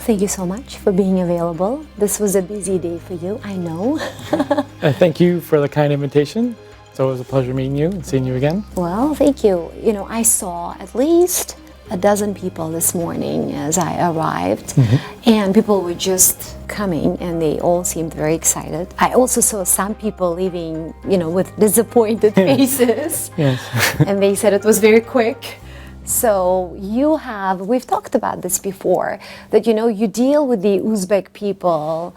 thank you so much for being available. This was a busy day for you, I know. Thank you for the kind invitation. It's always a pleasure meeting you and seeing you again. Well, thank you. You know, I saw at least a dozen people this morning as I arrived, and people were just coming and they all seemed very excited. I also saw some people leaving, you know, with disappointed faces. Yes. And they said it was very quick. So we've talked about this before, that, you know, you deal with the Uzbek people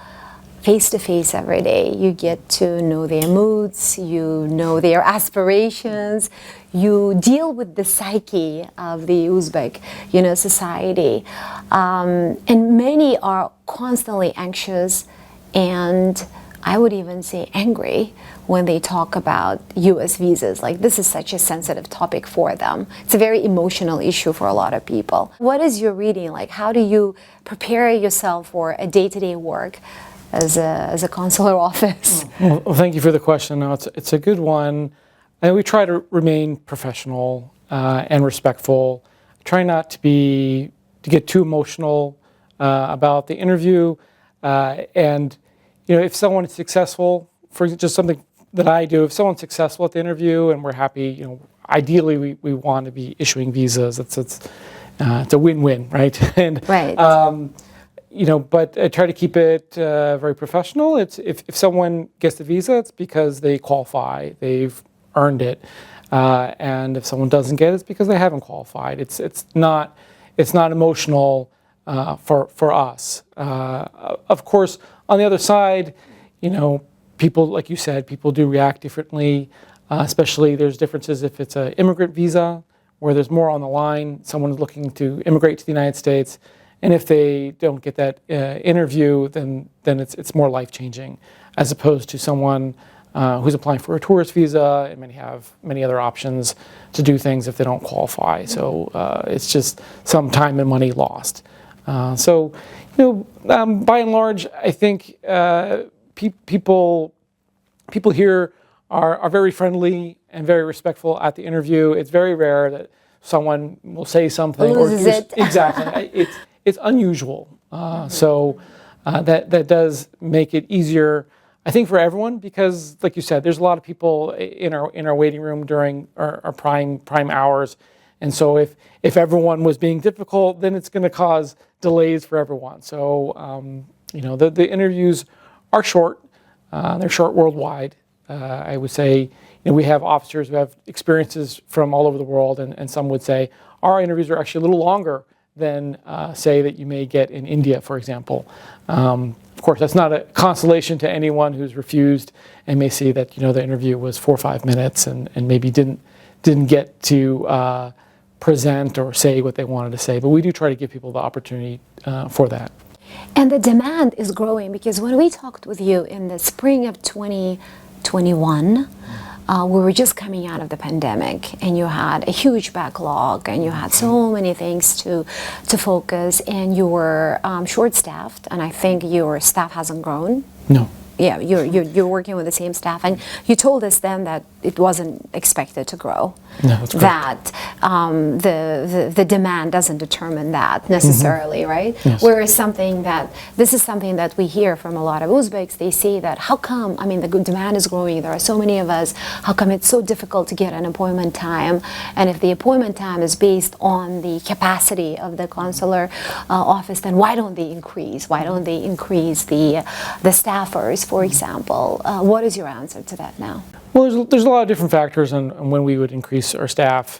face to face every day. You get to know their moods, you know their aspirations, you deal with the psyche of the Uzbek, you know, society. And many are constantly anxious and I would even say angry when they talk about US visas. Like, this is such a sensitive topic for them. It's a very emotional issue for a lot of people. What is your reading like? How do you prepare yourself for a day-to-day work as a consular office? Well, thank you for the question. No, it's a good one. And we try to remain professional and respectful. Try not to get too emotional about the interview. And you know, if someone is successful, for just something that I do, if someone's successful at the interview and we're happy, you know, ideally we want to be issuing visas. It's a win-win, right? And right. you know, but I try to keep it very professional. It's if someone gets the visa, it's because they qualify, they've earned it, and if someone doesn't get it, it's because they haven't qualified. It's not emotional for us. Of course, on the other side, you know, people, like you said, people do react differently. Especially there's differences if it's an immigrant visa, where there's more on the line. Someone is looking to immigrate to the United States. And if they don't get that interview, then it's more life-changing, as opposed to someone who's applying for a tourist visa and may have many other options to do things if they don't qualify. So it's just some time and money lost. So, you know, by and large, I think people here are very friendly and very respectful at the interview. It's very rare that someone will say something loses it. Exactly. It's unusual, so that does make it easier, I think, for everyone, because, like you said, there's a lot of people in our waiting room during our prime hours, and so if everyone was being difficult, then it's going to cause delays for everyone. So you know, the interviews are short. They're short worldwide. I would say, you know, we have officers who have experiences from all over the world, and some would say our interviews are actually a little longer than, say, that you may get in India, for example. Of course, that's not a consolation to anyone who's refused and may see that, you know, the interview was 4 or 5 minutes and maybe didn't get to present or say what they wanted to say. But we do try to give people the opportunity for that. And the demand is growing, because when we talked with you in the spring of 2021, we were just coming out of the pandemic, and you had a huge backlog, and you had so many things to focus, and you were short-staffed, and I think your staff hasn't grown. No. Yeah, you're working with the same staff, and you told us then that it wasn't expected to grow. No, that's correct. That the demand doesn't determine that necessarily, right? Yes. Whereas this is something that we hear from a lot of Uzbeks. They say that, how come, I mean, the demand is growing, there are so many of us, how come it's so difficult to get an appointment time? And if the appointment time is based on the capacity of the consular office, then why don't they increase? Why don't they increase the staffers, for example? What is your answer to that now? Well, there's a lot of different factors on when we would increase our staff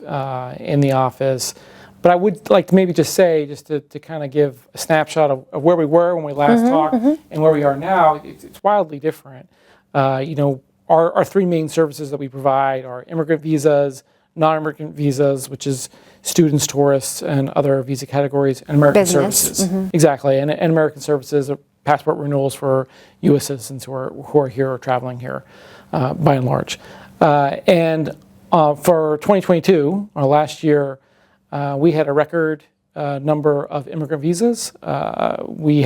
in the office. But I would like to maybe just say, just to kind of give a snapshot of where we were when we last talked and where we are now, it's wildly different. You know, our 3 main services that we provide are immigrant visas, non-immigrant visas, which is students, tourists, and other visa categories, and American services. Exactly, and American services, passport renewals for U.S. citizens who are here or traveling here, by and large. And for 2022, our last year, we had a record number of immigrant visas. We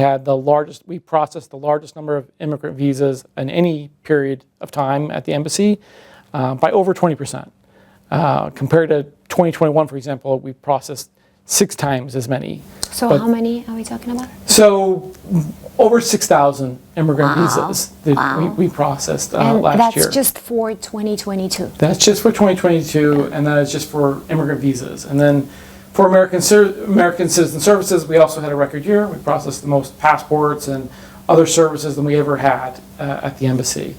processed the largest number of immigrant visas in any period of time at the embassy by over 20%. Compared to 2021, for example, we processed 6 times as many. So how many are we talking about? So over 6,000 immigrant Wow. visas that Wow. we processed And last year. that's just for 2022. That's just for 2022, and that is just for immigrant visas. And then for American Citizen Services, we also had a record year. We processed the most passports and other services than we ever had at the embassy.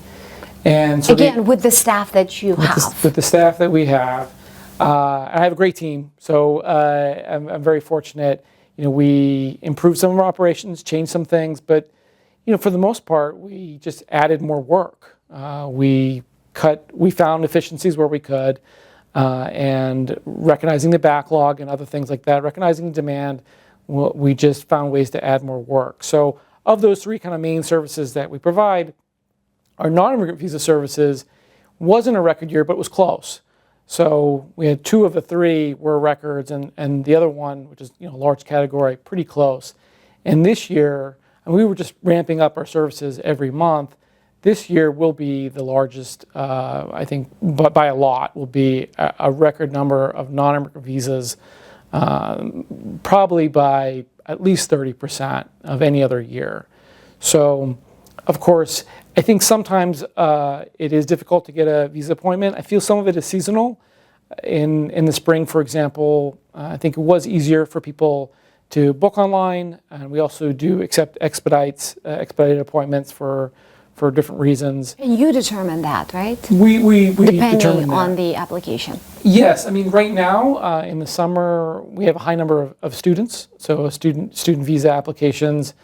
And so Again, with the staff that you have. with the staff that we have, I have a great team. So I'm very fortunate. We improved some of our operations, changed some things, but for the most part, we just added more work. We found efficiencies where we could, and recognizing the backlog and other things like that, recognizing demand, we just found ways to add more work. So of those three kind of main services that we provide, our non-immigrant visa services wasn't a record year, but was close. So we had 2 of the 3 were records, and the other one, which is a large category, pretty close. And this year, and we were just ramping up our services every month. This year will be the largest, I think, but by a lot, will be a record number of non-immigrant visas, probably by at least 30% of any other year. So, of course, I think sometimes it is difficult to get a visa appointment. I feel some of it is seasonal. In the spring, for example, I think it was easier for people to book online, and we also do accept expedited appointments for different reasons. And you determine that, right? We Depending determine on that. the application. Yes, I mean right now in the summer we have a high number of students, so student visa applications,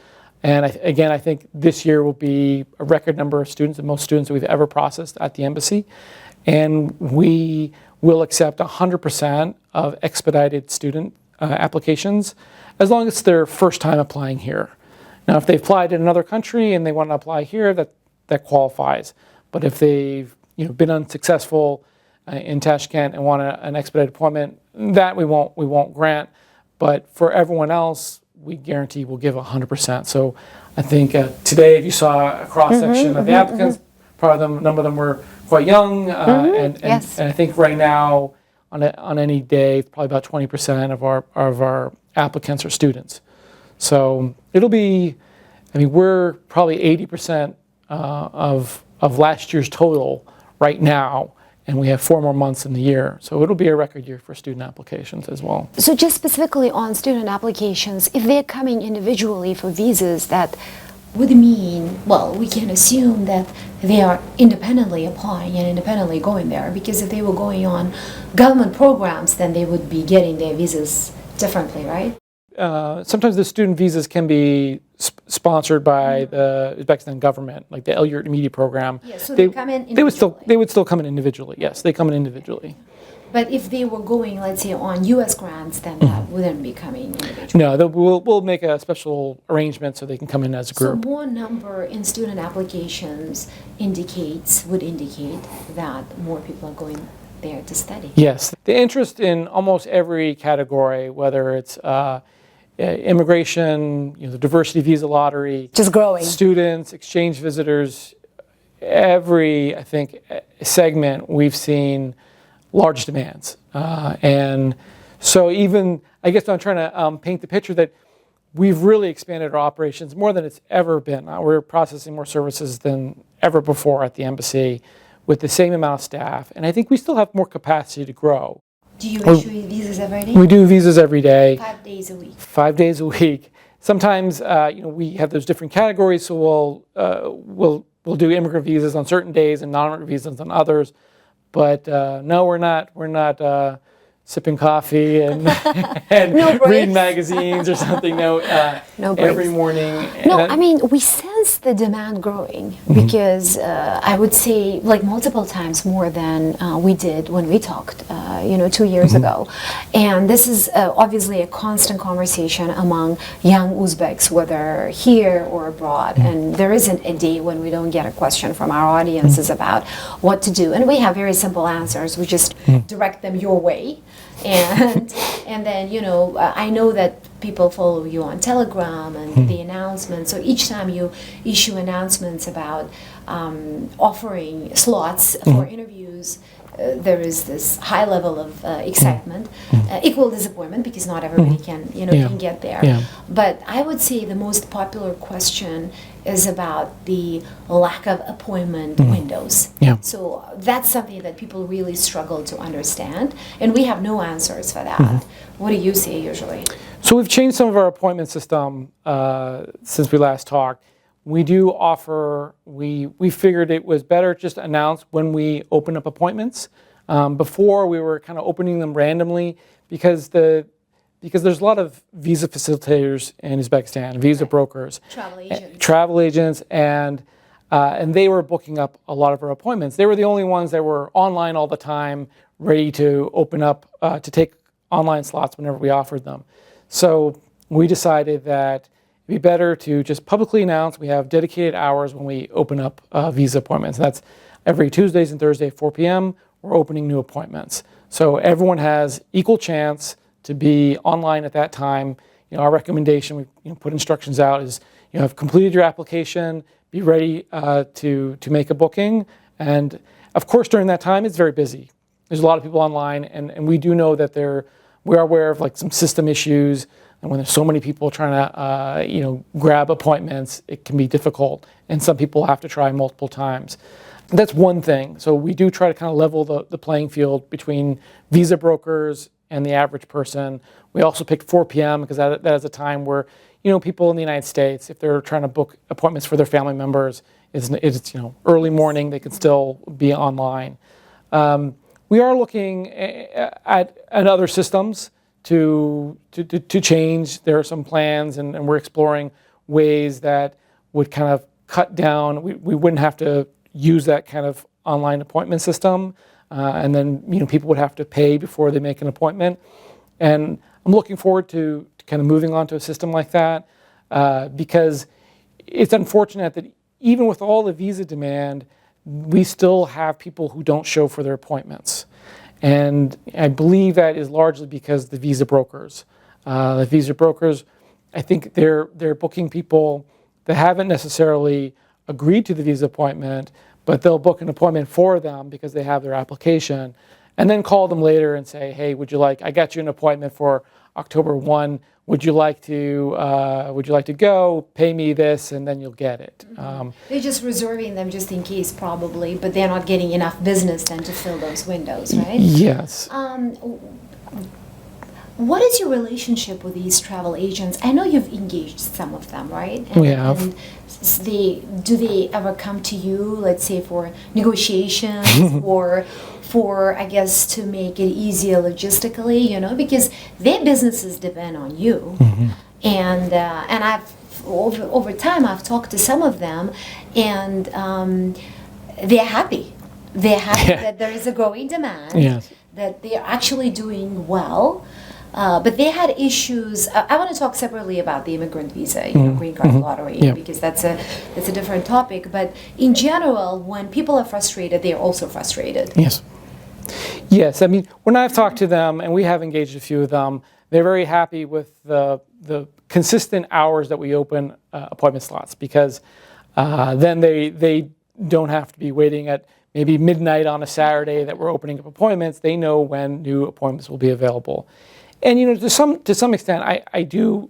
and I think this year will be a record number of students, the most students that we've ever processed at the embassy, and we will accept 100% of expedited student applications as long as it's their first time applying here. Now, if they've applied in another country and they want to apply here, that qualifies. But if they've been unsuccessful in Tashkent and want an expedited appointment, that we won't grant. But for everyone else, we guarantee we'll give 100%. So I think today, if you saw a cross section of the applicants, probably a number of them were quite young, Yes. and I think right now on any day, it's probably about 20% of our applicants are students. So it'll be, we're probably 80% of last year's total right now, and we have 4 more months in the year. So it'll be a record year for student applications as well. So just specifically on student applications, if they're coming individually for visas, that would mean, well, we can assume that they are independently applying and independently going there, because if they were going on government programs, then they would be getting their visas differently, right? Sometimes the student visas can be sponsored by the Uzbekistan government, like the El-Yurt Media program. Yeah, so they come in individually. They would still come in individually. Yes, they come in individually. But if they were going, let's say, on U.S. grants, then that wouldn't be coming individually. No, we'll make a special arrangement so they can come in as a So group. more number in student applications would indicate that more people are going there to study. Yes, the interest in almost every category, whether it's immigration, the diversity visa lottery, Just growing. students, exchange visitors, every, I think, segment we've seen large demands. And so even, I guess I'm trying to paint the picture that we've really expanded our operations more than it's ever been. We're processing more services than ever before at the embassy with the same amount of staff. And I think we still have more capacity to grow. Do you issue visas every day? We do visas every day. 5 days a week. 5 days a week. Sometimes, we have those different categories, so we'll do immigrant visas on certain days and non-immigrant visas on others. But no, we're not sipping coffee and No reading breaks. magazines or something. No every breaks. morning. No, I mean, we sense the demand growing because I would say like multiple times more than we did when we talked, 2 years ago. And this is obviously a constant conversation among young Uzbeks, whether here or abroad. And there isn't a day when we don't get a question from our audiences about what to do. And we have very simple answers. We just direct them your way. And then, I know that people follow you on Telegram and the announcements. So each time you issue announcements about offering slots for interviews, there is this high level of excitement, equal disappointment because not everybody can can get there. Yeah. But I would say the most popular question is about the lack of appointment windows. Yeah. So that's something that people really struggle to understand, and we have no answers for that. What do you say usually? So we've changed some of our appointment system since we last talked. We do offer, we figured it was better just to announce when we open up appointments. Before we were kind of opening them randomly because there's a lot of visa facilitators in Uzbekistan, visa brokers, travel agents, and they were booking up a lot of our appointments. They were the only ones that were online all the time, ready to open up to take online slots whenever we offered them. So we decided that it'd be better to just publicly announce we have dedicated hours when we open up visa appointments. That's every Tuesdays and Thursday at 4 p.m. We're opening new appointments. So everyone has equal chance to be online at that time. Our recommendation, we put instructions out is, have completed your application, be ready to make a booking. And of course, during that time, it's very busy. There's a lot of people online, and we do know that we are aware of like some system issues. And when there's so many people trying to, grab appointments, it can be difficult. And some people have to try multiple times. That's one thing. So we do try to kind of level the playing field between visa brokers and the average person. We also picked 4 p.m. because that is a time where, people in the United States, if they're trying to book appointments for their family members, it's early morning, they can still be online. We are looking at other systems to change. There are some plans, and we're exploring ways that would kind of cut down. We wouldn't have to use that kind of online appointment system, and then people would have to pay before they make an appointment. And I'm looking forward to kind of moving on to a system like that because it's unfortunate that even with all the visa demand, we still have people who don't show for their appointments. And I believe that is largely because the visa brokers. The visa brokers, I think they're booking people that haven't necessarily agreed to the visa appointment, but they'll book an appointment for them because they have their application, and then call them later and say, hey, I got you an appointment for October 1. Would you like to go? Pay me this, and then you'll get it. They're just reserving them just in case, probably, but they're not getting enough business then to fill those windows, right? Yes. What is your relationship with these travel agents? I know you've engaged some of them, right? We have. And do they ever come to you, let's say, for negotiations or for, I guess, to make it easier logistically, because their businesses depend on you. And I've over time I've talked to some of them, and they're happy. They're happy that there is a growing demand, that they're actually doing well. But they had issues. I want to talk separately about the immigrant visa, Green Gard Lottery, because that's a different topic. But in general, when people are frustrated, they are also frustrated. Yes. I mean, when I've talked to them, and we have engaged a few of them, they're very happy with the consistent hours that we open appointment slots, because then they don't have to be waiting at maybe midnight on a Saturday that we're opening up appointments. They know when new appointments will be available. And to some extent, I do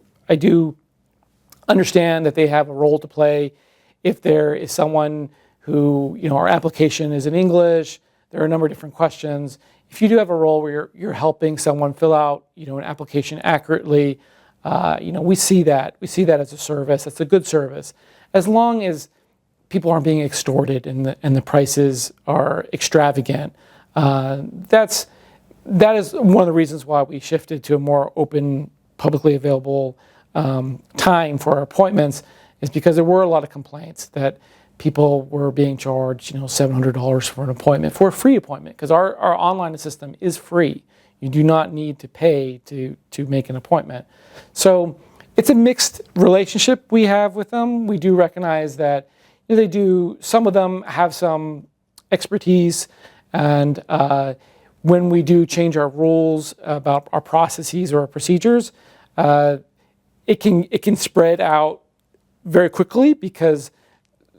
understand that they have a role to play. If there is someone who our application is in English, there are a number of different questions. If you do have a role where you're helping someone fill out an application accurately, we see that as a service. It's a good service, as long as people aren't being extorted and the prices are extravagant. That is one of the reasons why we shifted to a more open, publicly available time for our appointments, is because there were a lot of complaints that people were being charged, $700 for an appointment, for a free appointment, because our online system is free. You do not need to pay to make an appointment. So it's a mixed relationship we have with them. We do recognize that some of them have some expertise, and when we do change our rules about our processes or our procedures, it can spread out very quickly, because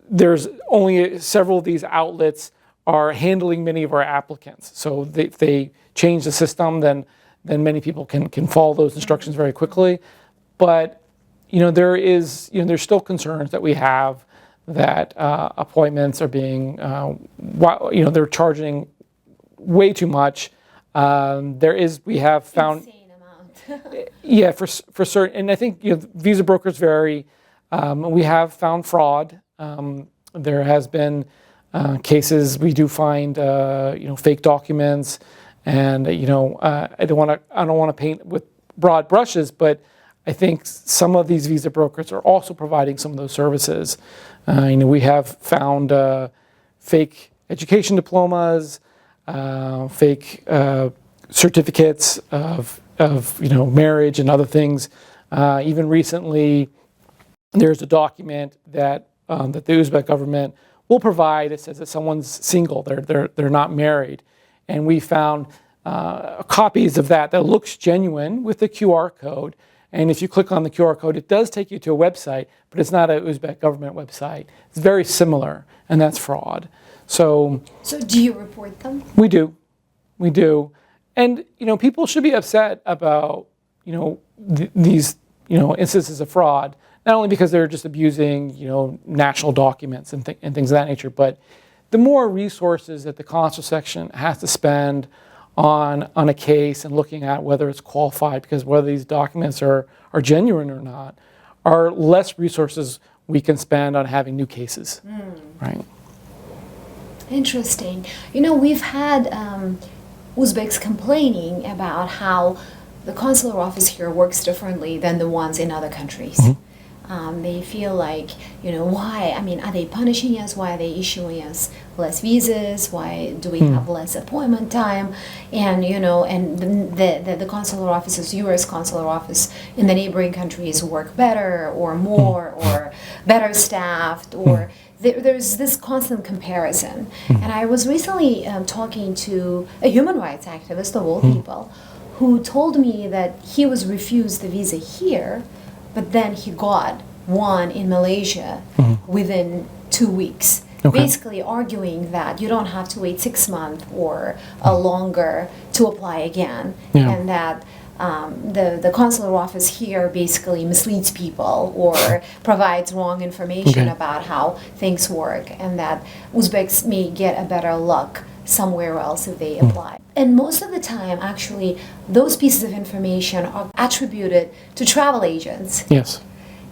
there's only several of these outlets are handling many of our applicants. So if they change the system, then many people can follow those instructions very quickly. But there's still concerns that we have that appointments are being, they're charging way too much. We have found Insane amount. yeah, for certain, and I think visa brokers vary. We have found fraud. There has been cases we do find fake documents, and I don't want to paint with broad brushes, but I think some of these visa brokers are also providing some of those services. We have found fake education diplomas, fake certificates of marriage and other things. Even recently, there's a document that the Uzbek government will provide. It says that someone's single, they're not married, and we found copies of that looks genuine with the QR code. And if you click on the QR code, it does take you to a website, but it's not an Uzbek government website. It's very similar, and that's fraud. So do you report them? We do. And people should be upset about these instances of fraud, not only because they're just abusing national documents and things of that nature, but the more resources that the consular section has to spend on a case and looking at whether it's qualified, because whether these documents are genuine or not, are less resources we can spend on having new cases, right? Interesting. We've had Uzbeks complaining about how the consular office here works differently than the ones in other countries. They feel like, why? I mean, are they punishing us? Why are they issuing us less visas? Why do we have less appointment time? And, and the consular offices, U.S. consular office in the neighboring countries work better or more or better staffed, or there's this constant comparison. And I was recently talking to a human rights activist of all people who told me that he was refused the visa here, but then he got one in Malaysia within 2 weeks. Okay. Basically arguing that you don't have to wait 6 months or longer to apply again, and that the consular office here basically misleads people or provides wrong information about how things work, and that Uzbeks may get a better luck somewhere else if they apply. And most of the time, actually, those pieces of information are attributed to travel agents. Yes.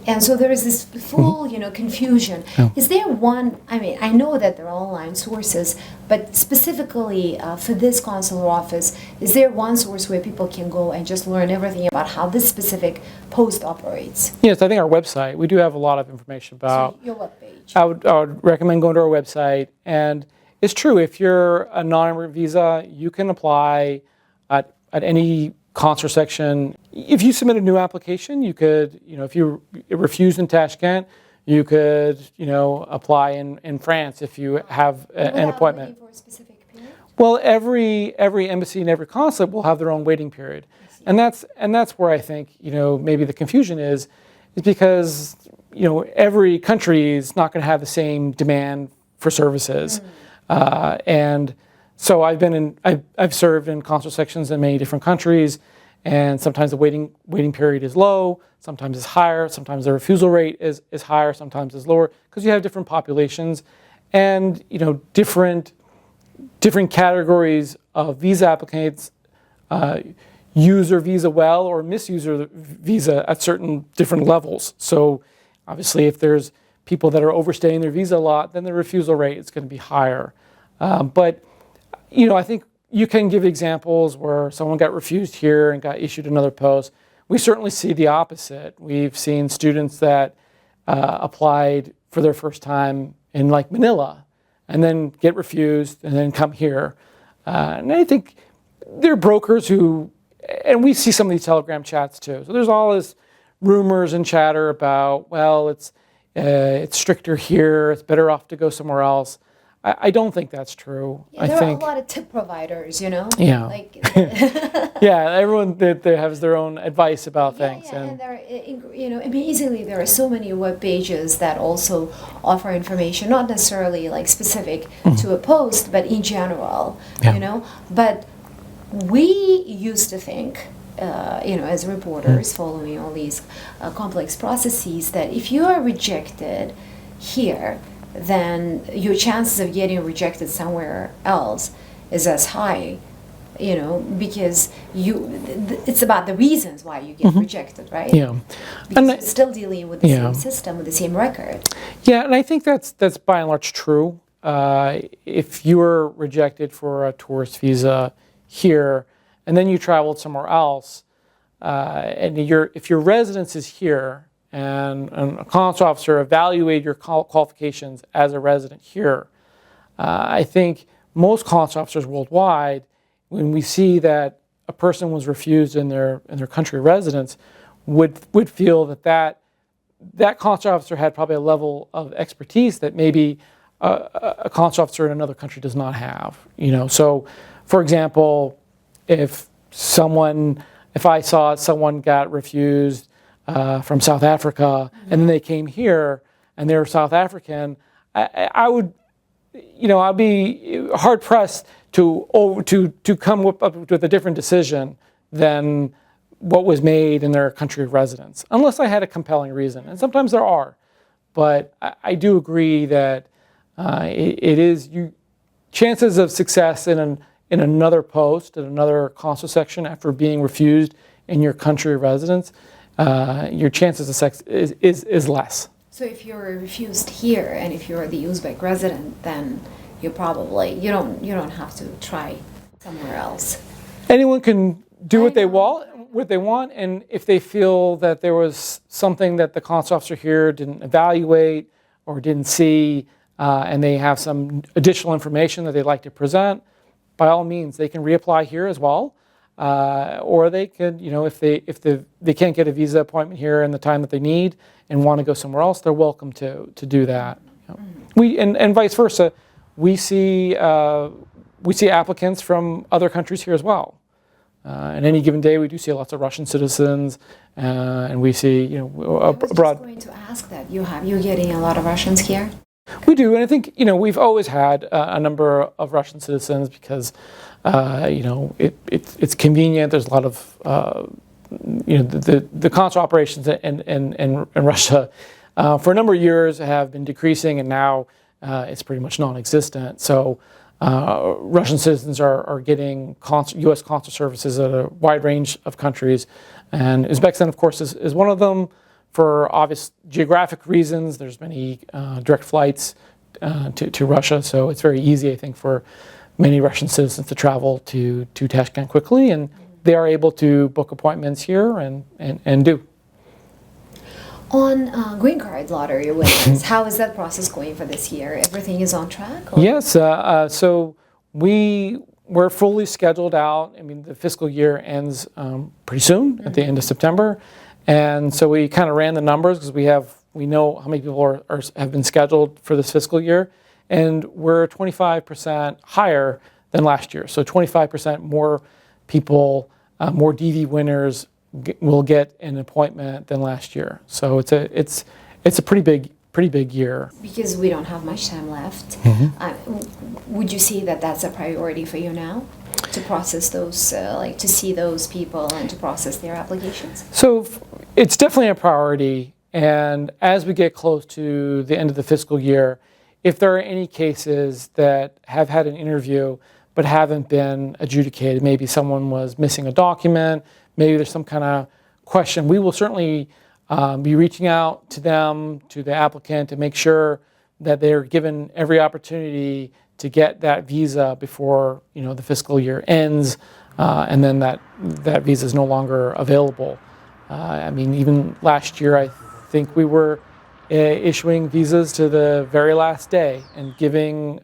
And so there is this full, confusion. Is there one, I know that there are online sources, but specifically for this consular office, is there one source where people can go and just learn everything about how this specific post operates? Yes, I think our website, we do have a lot of information about. So your webpage. I would recommend going to our website. And it's true, if you're a non-immigrant visa, you can apply at any consular section. If you submit a new application, you could, if you refused in Tashkent, you could, apply in France if you have an appointment. For a specific period? Well, every embassy and every consulate will have their own waiting period, and that's where I think maybe the confusion is because every country is not going to have the same demand for services. And so I've served in consular sections in many different countries, and sometimes the waiting period is low, sometimes it's higher, sometimes the refusal rate is higher, sometimes it's lower, because you have different populations and different categories of visa applicants use their visa well or misuse their visa at certain different levels. So obviously if there's people that are overstaying their visa a lot, then the refusal rate is going to be higher. But I think you can give examples where someone got refused here and got issued another post. We certainly see the opposite. We've seen students that applied for their first time in Manila and then get refused and then come here. And I think there are brokers who, and we see some of these Telegram chats too. So there's all this rumors and chatter about, well, it's stricter here, it's better off to go somewhere else. I don't think that's true. Yeah, there are a lot of tip providers, Yeah. Like, yeah, everyone that has their own advice about things. Yeah, and there, amazingly, there are so many web pages that also offer information, not necessarily like specific to a post, but in general, But we used to think, as reporters following all these complex processes, that if you are rejected here, then your chances of getting rejected somewhere else is as high, because it's about the reasons why you get rejected, right? Yeah. Because you're still dealing with the same system, with the same record. Yeah, and I think that's by and large true. If you were rejected for a tourist visa here, and then you traveled somewhere else, and if your residence is here, and a consular officer evaluate your qualifications as a resident here, I think most consular officers worldwide, when we see that a person was refused in their country of residence, would feel that consular officer had probably a level of expertise that maybe a consular officer in another country does not have. So, for example, if I saw someone got refused from South Africa, and then they came here and they're South African, I'd be hard pressed to come up with a different decision than what was made in their country of residence, unless I had a compelling reason, and sometimes there are. But I do agree that it is chances of success in another post, in another consul section after being refused in your country of residence. Your chances of success is less. So if you're refused here, and if you're the Uzbek resident, then you don't have to try somewhere else. Anyone can do what they want, and if they feel that there was something that the consular officer here didn't evaluate or didn't see, and they have some additional information that they'd like to present, by all means, they can reapply here as well. Or they could, if they can't get a visa appointment here in the time that they need and want to go somewhere else, they're welcome to do that. We and vice versa. We see applicants from other countries here as well. On any given day, we do see lots of Russian citizens, and we see abroad. I was just going to ask that you're getting a lot of Russians here. We do, and I think we've always had a number of Russian citizens because it's convenient. There's a lot of the consular operations in Russia for a number of years have been decreasing, and now it's pretty much non-existent. So Russian citizens are getting U.S. consular services at a wide range of countries, and Uzbekistan, of course, is one of them. For obvious geographic reasons, there's many direct flights to Russia, so it's very easy, I think, for many Russian citizens to travel to Tashkent quickly, and they are able to book appointments here and do. On Green Gard Lottery winners, how is that process going for this year? Everything is on track? Or? Yes, so we're fully scheduled out. I mean, the fiscal year ends pretty soon, at the end of September. And so we kind of ran the numbers because we know how many people have been scheduled for this fiscal year, and we're 25% higher than last year. So 25% more people, more DV winners will get an appointment than last year. So it's a pretty big year. Because we don't have much time left, would you see that that's a priority for you now? To process those, to see those people and to process their applications? So it's definitely a priority. And as we get close to the end of the fiscal year, if there are any cases that have had an interview but haven't been adjudicated, maybe someone was missing a document, maybe there's some kind of question, we will certainly be reaching out to them, to the applicant, to make sure that they're given every opportunity to get that visa before the fiscal year ends, and then that visa is no longer available. I mean, even last year, I think we were issuing visas to the very last day and giving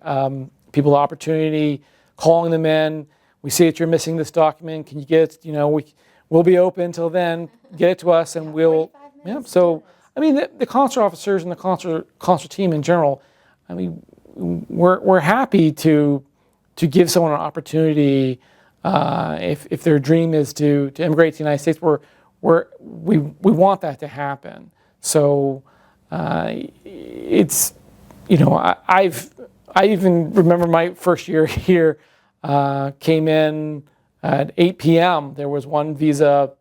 people the opportunity, calling them in. We see that you're missing this document. Can you get it? We'll be open till then. Get it to us, and we'll. Yeah. So I mean, the consular officers and the consular team in general. I mean, we're happy to give someone an opportunity if their dream is to immigrate to the United States. We want that to happen. So it's, I even remember my first year here, came in at 8 p.m. There was one visa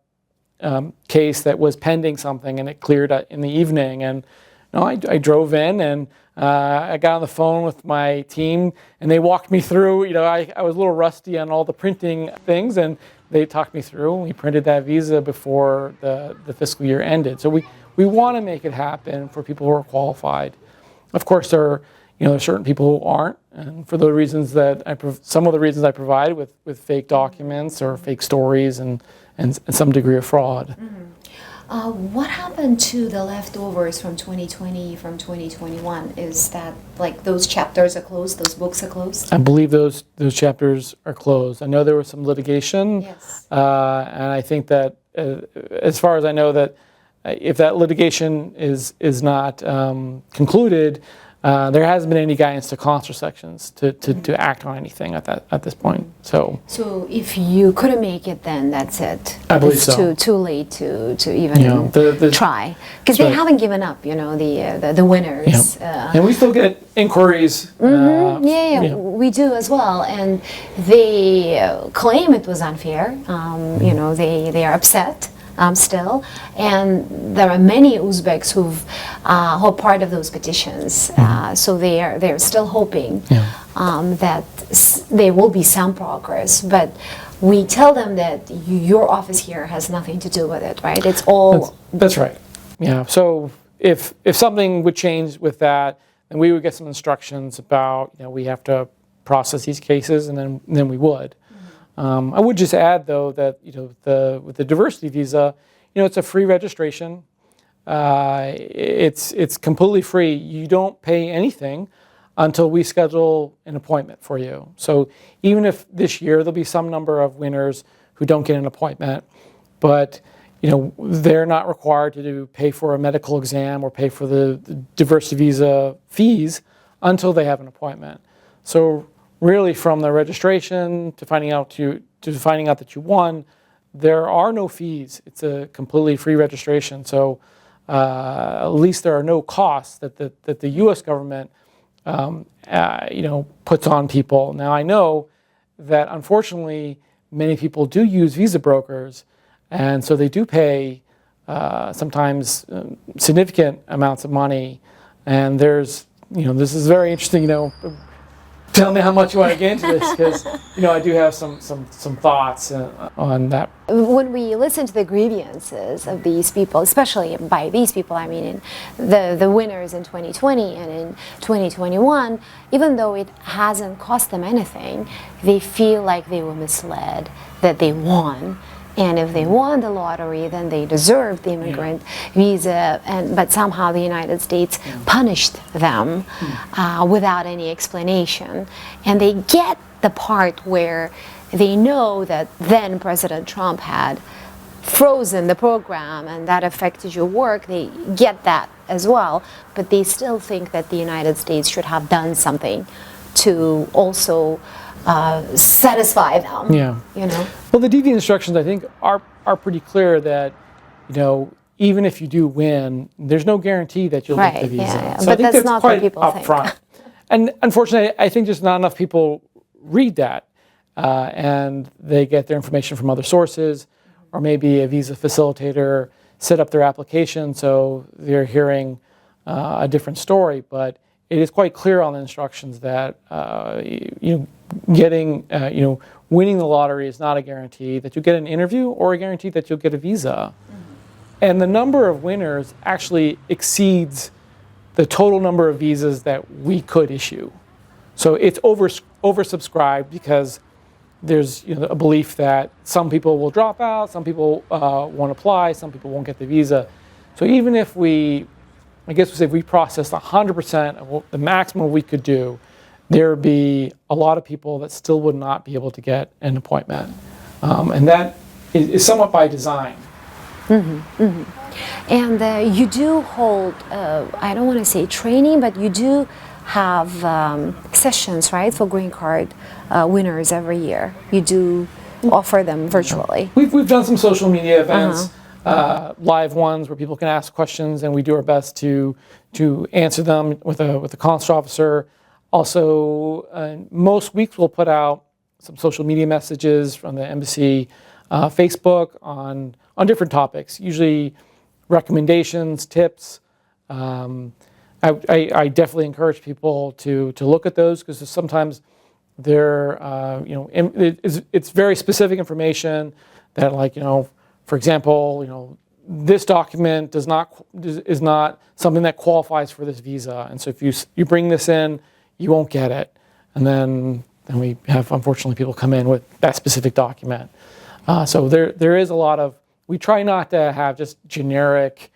case that was pending something, and it cleared in the evening. And I drove in, and I got on the phone with my team, and they walked me through. I was a little rusty on all the printing things, and they talked me through, and we printed that visa before the fiscal year ended. So we want to make it happen for people who are qualified. Of course, there are certain people who aren't, and for the reasons that some of the reasons I provided with fake documents or fake stories and some degree of fraud. Mm-hmm. What happened to the leftovers from 2020, from 2021? Is that like those chapters are closed, those books are closed? I believe those chapters are closed. I know there was some litigation, yes. And I think that as far as I know, that if that litigation is not concluded, there hasn't been any guidance to consular sections to act on anything at this point. So if you couldn't make it, then that's it. I believe it's so. Too late to even try, because they haven't given up. The winners. Yeah. And we still get inquiries. We do as well, and they claim it was unfair. They are upset. Still, and there are many Uzbeks who are part of those petitions. So they're still hoping that there will be some progress. But we tell them that your office here has nothing to do with it, right? It's all. That's right. Yeah. So if something would change with that, then we would get some instructions about we have to process these cases, and then we would. I would just add, though, that with the diversity visa, it's a free registration. It's completely free. You don't pay anything until we schedule an appointment for you. So even if this year there'll be some number of winners who don't get an appointment, but they're not required to pay for a medical exam or pay for the diversity visa fees until they have an appointment. So really, from the registration to finding out that you won, there are no fees. It's a completely free registration. So at least there are no costs that the U.S. government puts on people. Now I know that unfortunately many people do use visa brokers, and so they do pay sometimes significant amounts of money. And there's this is very interesting. Tell me how much you want to get into this, because I do have some thoughts on that. When we listen to the grievances of these people, especially by these people, I mean the winners in 2020 and in 2021, even though it hasn't cost them anything, they feel like they were misled, that they won. And if they won the lottery, then they deserved the immigrant visa. But somehow the United States punished them without any explanation. And they get the part where they know that then President Trump had frozen the program and that affected your work. They get that as well. But they still think that the United States should have done something to also satisfy them. Well, the DV instructions, I think, are pretty clear that even if you do win, there's no guarantee that you'll get the visa. So but I think that's not quite what people upfront. think. And unfortunately, I think just not enough people read that, and they get their information from other sources, or maybe a visa facilitator set up their application, so they're hearing a different story. But it is quite clear on the instructions that winning the lottery is not a guarantee that you'll get an interview or a guarantee that you'll get a visa. And the number of winners actually exceeds the total number of visas that we could issue. So it's oversubscribed because there's a belief that some people will drop out, some people won't apply, some people won't get the visa. So even if we processed 100% of the maximum we could do, there would be a lot of people that still would not be able to get an appointment. And that is somewhat by design. And you do hold, I don't want to say training, but you do have sessions, right, for green card winners every year. You do offer them virtually. We've done some social media events, live ones where people can ask questions, and we do our best to answer them with a consular officer. Also, most weeks we'll put out some social media messages from the embassy, Facebook on different topics, usually recommendations, tips. I definitely encourage people to look at those, because sometimes they're it's very specific information that, like, for example, this document is not something that qualifies for this visa, and so if you bring this in, you won't get it. And then we have, unfortunately, people come in with that specific document. So there is a lot of, we try not to have just generic,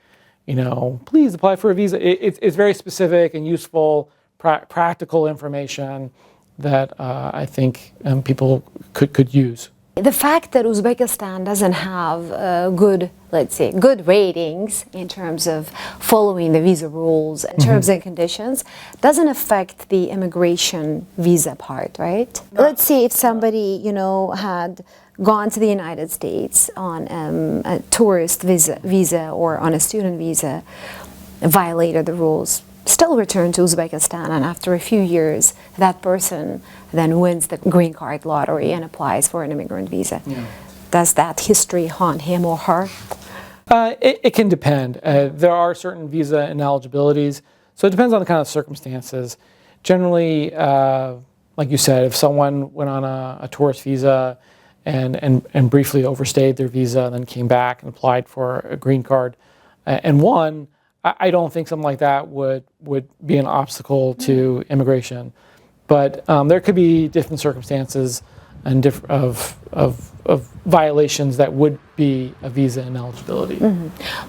please apply for a visa. It's very specific and useful, practical information that I think people could use. The fact that Uzbekistan doesn't have good ratings in terms of following the visa rules and terms and conditions doesn't affect the immigration visa part, right? No. Let's say if somebody, had gone to the United States on a tourist visa or on a student visa, violated the rules, still returned to Uzbekistan, and after a few years, that person then wins the Green Gard Lottery and applies for an immigrant visa. Yeah. Does that history haunt him or her? It can depend. There are certain visa ineligibilities, so it depends on the kind of circumstances. Generally, like you said, if someone went on a tourist visa and briefly overstayed their visa and then came back and applied for a green card and won, I don't think something like that would be an obstacle to immigration. But there could be different circumstances and of violations that would be a visa ineligibility.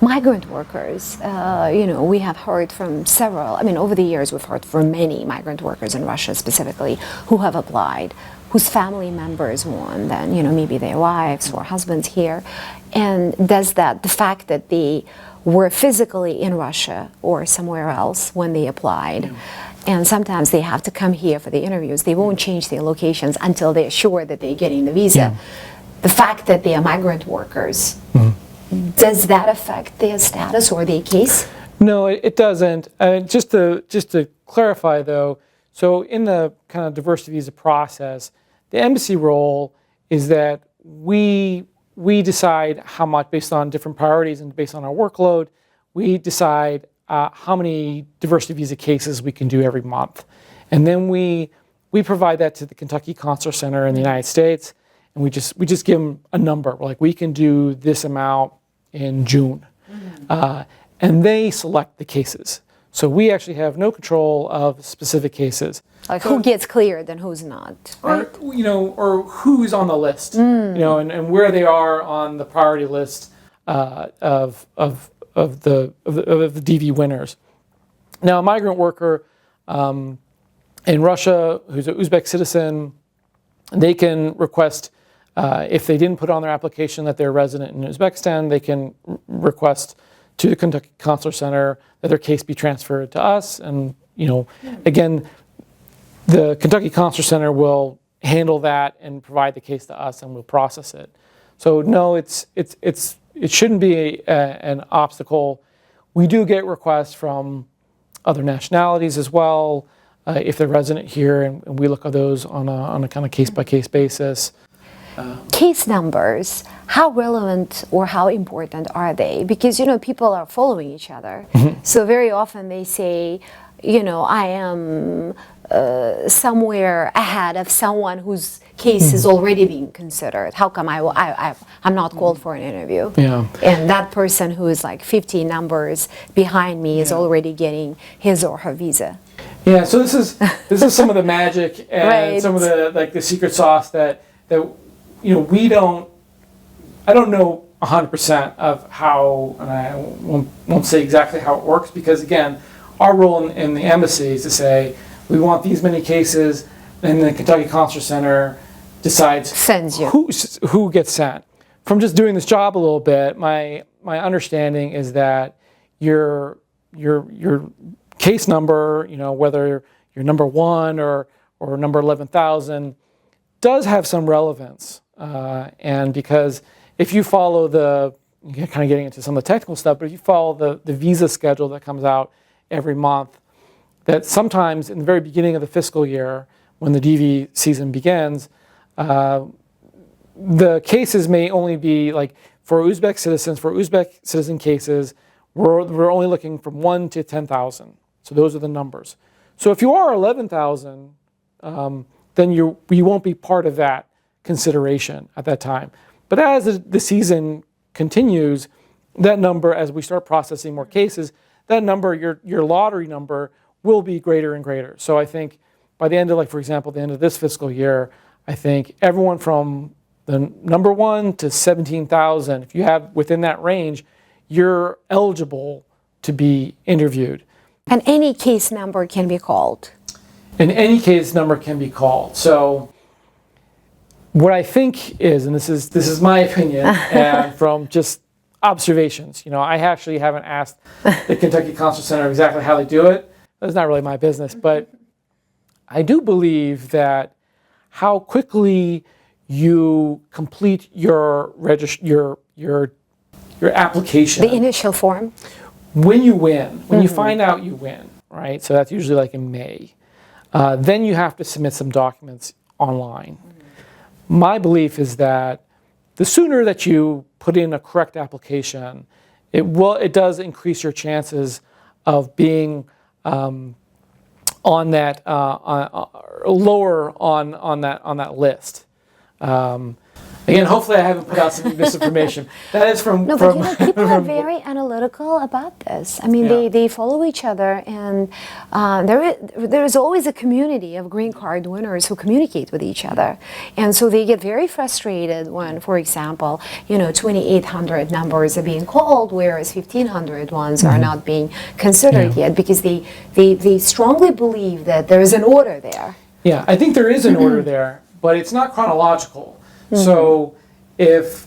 Migrant workers, we have heard from several, over the years we've heard from many migrant workers in Russia specifically who have applied, whose family members won, then, maybe their wives or husbands here. And the fact that they were physically in Russia or somewhere else when they applied, and sometimes they have to come here for the interviews, they won't change their locations until they're sure that they're getting the visa. Yeah. The fact that they are migrant workers, does that affect their status or their case? No, it doesn't. Just to clarify, though, so in the kind of diversity visa process, the embassy role is that we decide how much, based on different priorities and based on our workload, we decide how many diversity visa cases we can do every month. And then we provide that to the Kentucky Consular Center in the United States, and we just give them a number. We're like, we can do this amount in June. And they select the cases. So we actually have no control of specific cases. Like who gets cleared and who's not, right? Or who's on the list, and where they are on the priority list of the DV winners. Now, a migrant worker in Russia who's an Uzbek citizen, they can request, if they didn't put on their application that they're resident in Uzbekistan, they can request to the Kentucky Consular Center that their case be transferred to us. And again, the Kentucky Consular Center will handle that and provide the case to us, and we'll process it. So no, it shouldn't be an obstacle. We do get requests from other nationalities as well, if they're resident here, and we look at those on a kind of case-by-case basis. Case numbers, how relevant or how important are they? Because, people are following each other. So very often they say, I am somewhere ahead of someone whose case is already being considered. How come I'm not called for an interview? Yeah. And that person who is like 50 numbers behind me is already getting his or her visa. Yeah. So this is some of the magic and right. Some of the secret sauce that I don't know 100% of how, and I won't say exactly how it works, because again, our role in the embassy is to say, we want these many cases, and the Kentucky Consular Center sends you who gets sent. From just doing this job a little bit, my understanding is that your case number, whether you're number 1 or number 11,000 does have some relevance. And because if you follow you're kind of getting into some of the technical stuff, but if you follow the visa schedule that comes out every month, that sometimes in the very beginning of the fiscal year, when the DV season begins, the cases may only be like for Uzbek citizen cases, we're only looking from 1 to 10,000. So those are the numbers. So if you are 11,000, then you won't be part of that consideration at that time. But as the season continues, that number, as we start processing more cases, that number, your lottery number, will be greater and greater. So I think by the end of, like, for example, the end of this fiscal year, I think everyone from the number 1 to 17,000, if you have within that range, you're eligible to be interviewed. And any case number can be called. And any case number can be called. So what I think is, and this is my opinion, and from just observations, I actually haven't asked the Kentucky Consular Center exactly how they do it. That's not really my business, but I do believe that how quickly you complete your application. The initial form. When you win, when you find out you win, right? So that's usually like in May. Then you have to submit some documents online. My belief is that the sooner that you put in a correct application, it does increase your chances of being on that lower on that list. Again, hopefully I haven't put out some misinformation. That is from... No, but people are very analytical about this. I mean, they follow each other, and there is always a community of green card winners who communicate with each other. And so they get very frustrated when, for example, 2,800 numbers are being called, whereas 1,500 ones are not being considered yet, because they strongly believe that there is an order there. Yeah, I think there is an order there, but it's not chronological. So if,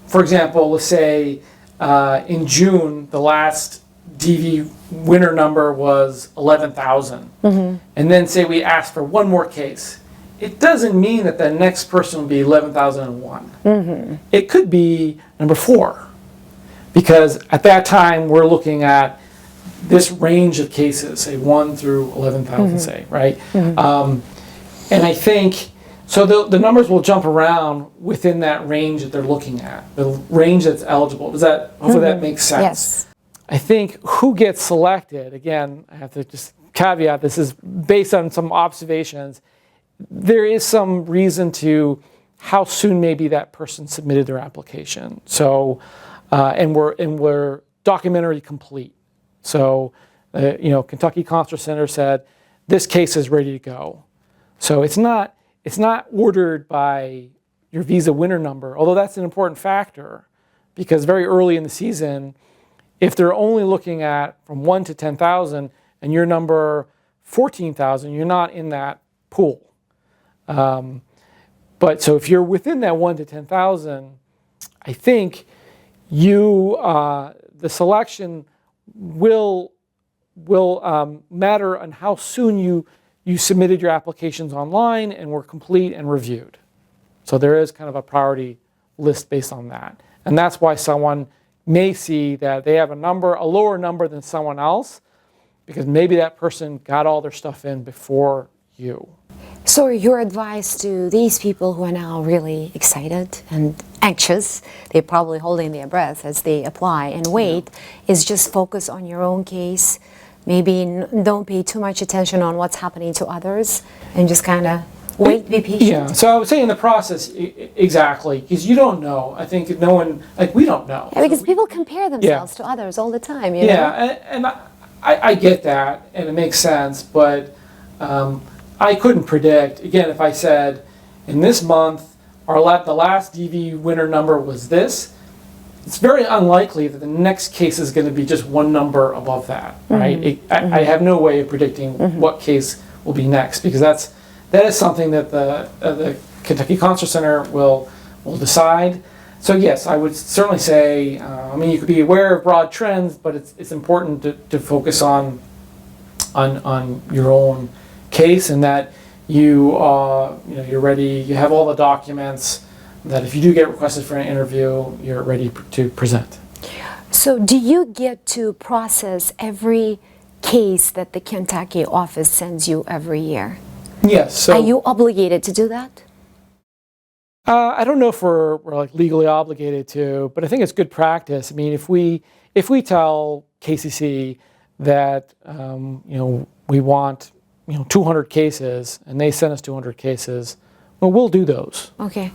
for example, let's say in June, the last DV winner number was 11,000, and then say we ask for one more case, it doesn't mean that the next person will be 11,001. It could be number 4, because at that time we're looking at this range of cases, say 1 through 11,000, say, right? And I think... So the numbers will jump around within that range that they're looking at, the range that's eligible. Hopefully that makes sense? Yes. I think who gets selected, again, I have to just caveat, this is based on some observations. There is some reason to how soon maybe that person submitted their application. So, and we're documentary complete. So, Kentucky Consular Center said, this case is ready to go. So it's not ordered by your visa winner number, although that's an important factor, because very early in the season, if they're only looking at from 1 to 10,000 and you're number 14,000, you're not in that pool. But so if you're within that 1 to 10,000, I think the selection will matter on how soon you submitted your applications online and were complete and reviewed. So there is kind of a priority list based on that. And that's why someone may see that they have a lower number than someone else, because maybe that person got all their stuff in before you. So your advice to these people who are now really excited and anxious, they're probably holding their breath as they apply and wait, is just focus on your own case. Maybe don't pay too much attention on what's happening to others, and just kind of wait, be patient. Yeah, so I would say in the process, exactly, because you don't know. I think no one, we don't know. Yeah, because people compare themselves to others all the time, you know? And I get that, and it makes sense, but I couldn't predict. Again, if I said, in this month, the last DV winner number was this, it's very unlikely that the next case is going to be just one number above that, right? I have no way of predicting what case will be next, because that is something that the Kentucky Consular Center will decide. So yes, I would certainly say, you could be aware of broad trends, but it's important to focus on your own case and that you're ready, you have all the documents, that if you do get requested for an interview, you're ready to present. So do you get to process every case that the Kentucky office sends you every year? Yes. So, are you obligated to do that? I don't know if we're like legally obligated to, but I think it's good practice. I mean, if we tell KCC that we want 200 cases and they send us 200 cases, well, we'll do those. Okay,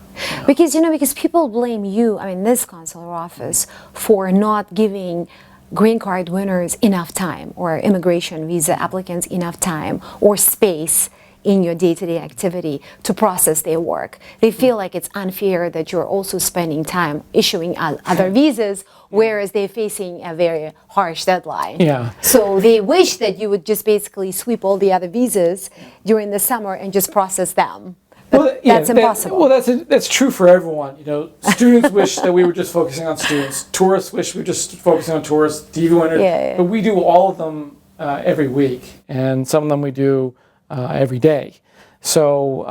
because people blame you, this consular office, for not giving green card winners enough time, or immigration visa applicants enough time or space in your day-to-day activity to process their work. They feel like it's unfair that you're also spending time issuing other visas, whereas they're facing a very harsh deadline. Yeah. So they wish that you would just basically sweep all the other visas during the summer and just process them. But that's impossible. That's true for everyone. Students wish that we were just focusing on students. Tourists wish we were just focusing on tourists. DV winners. Yeah. But we do all of them every week, and some of them we do every day. So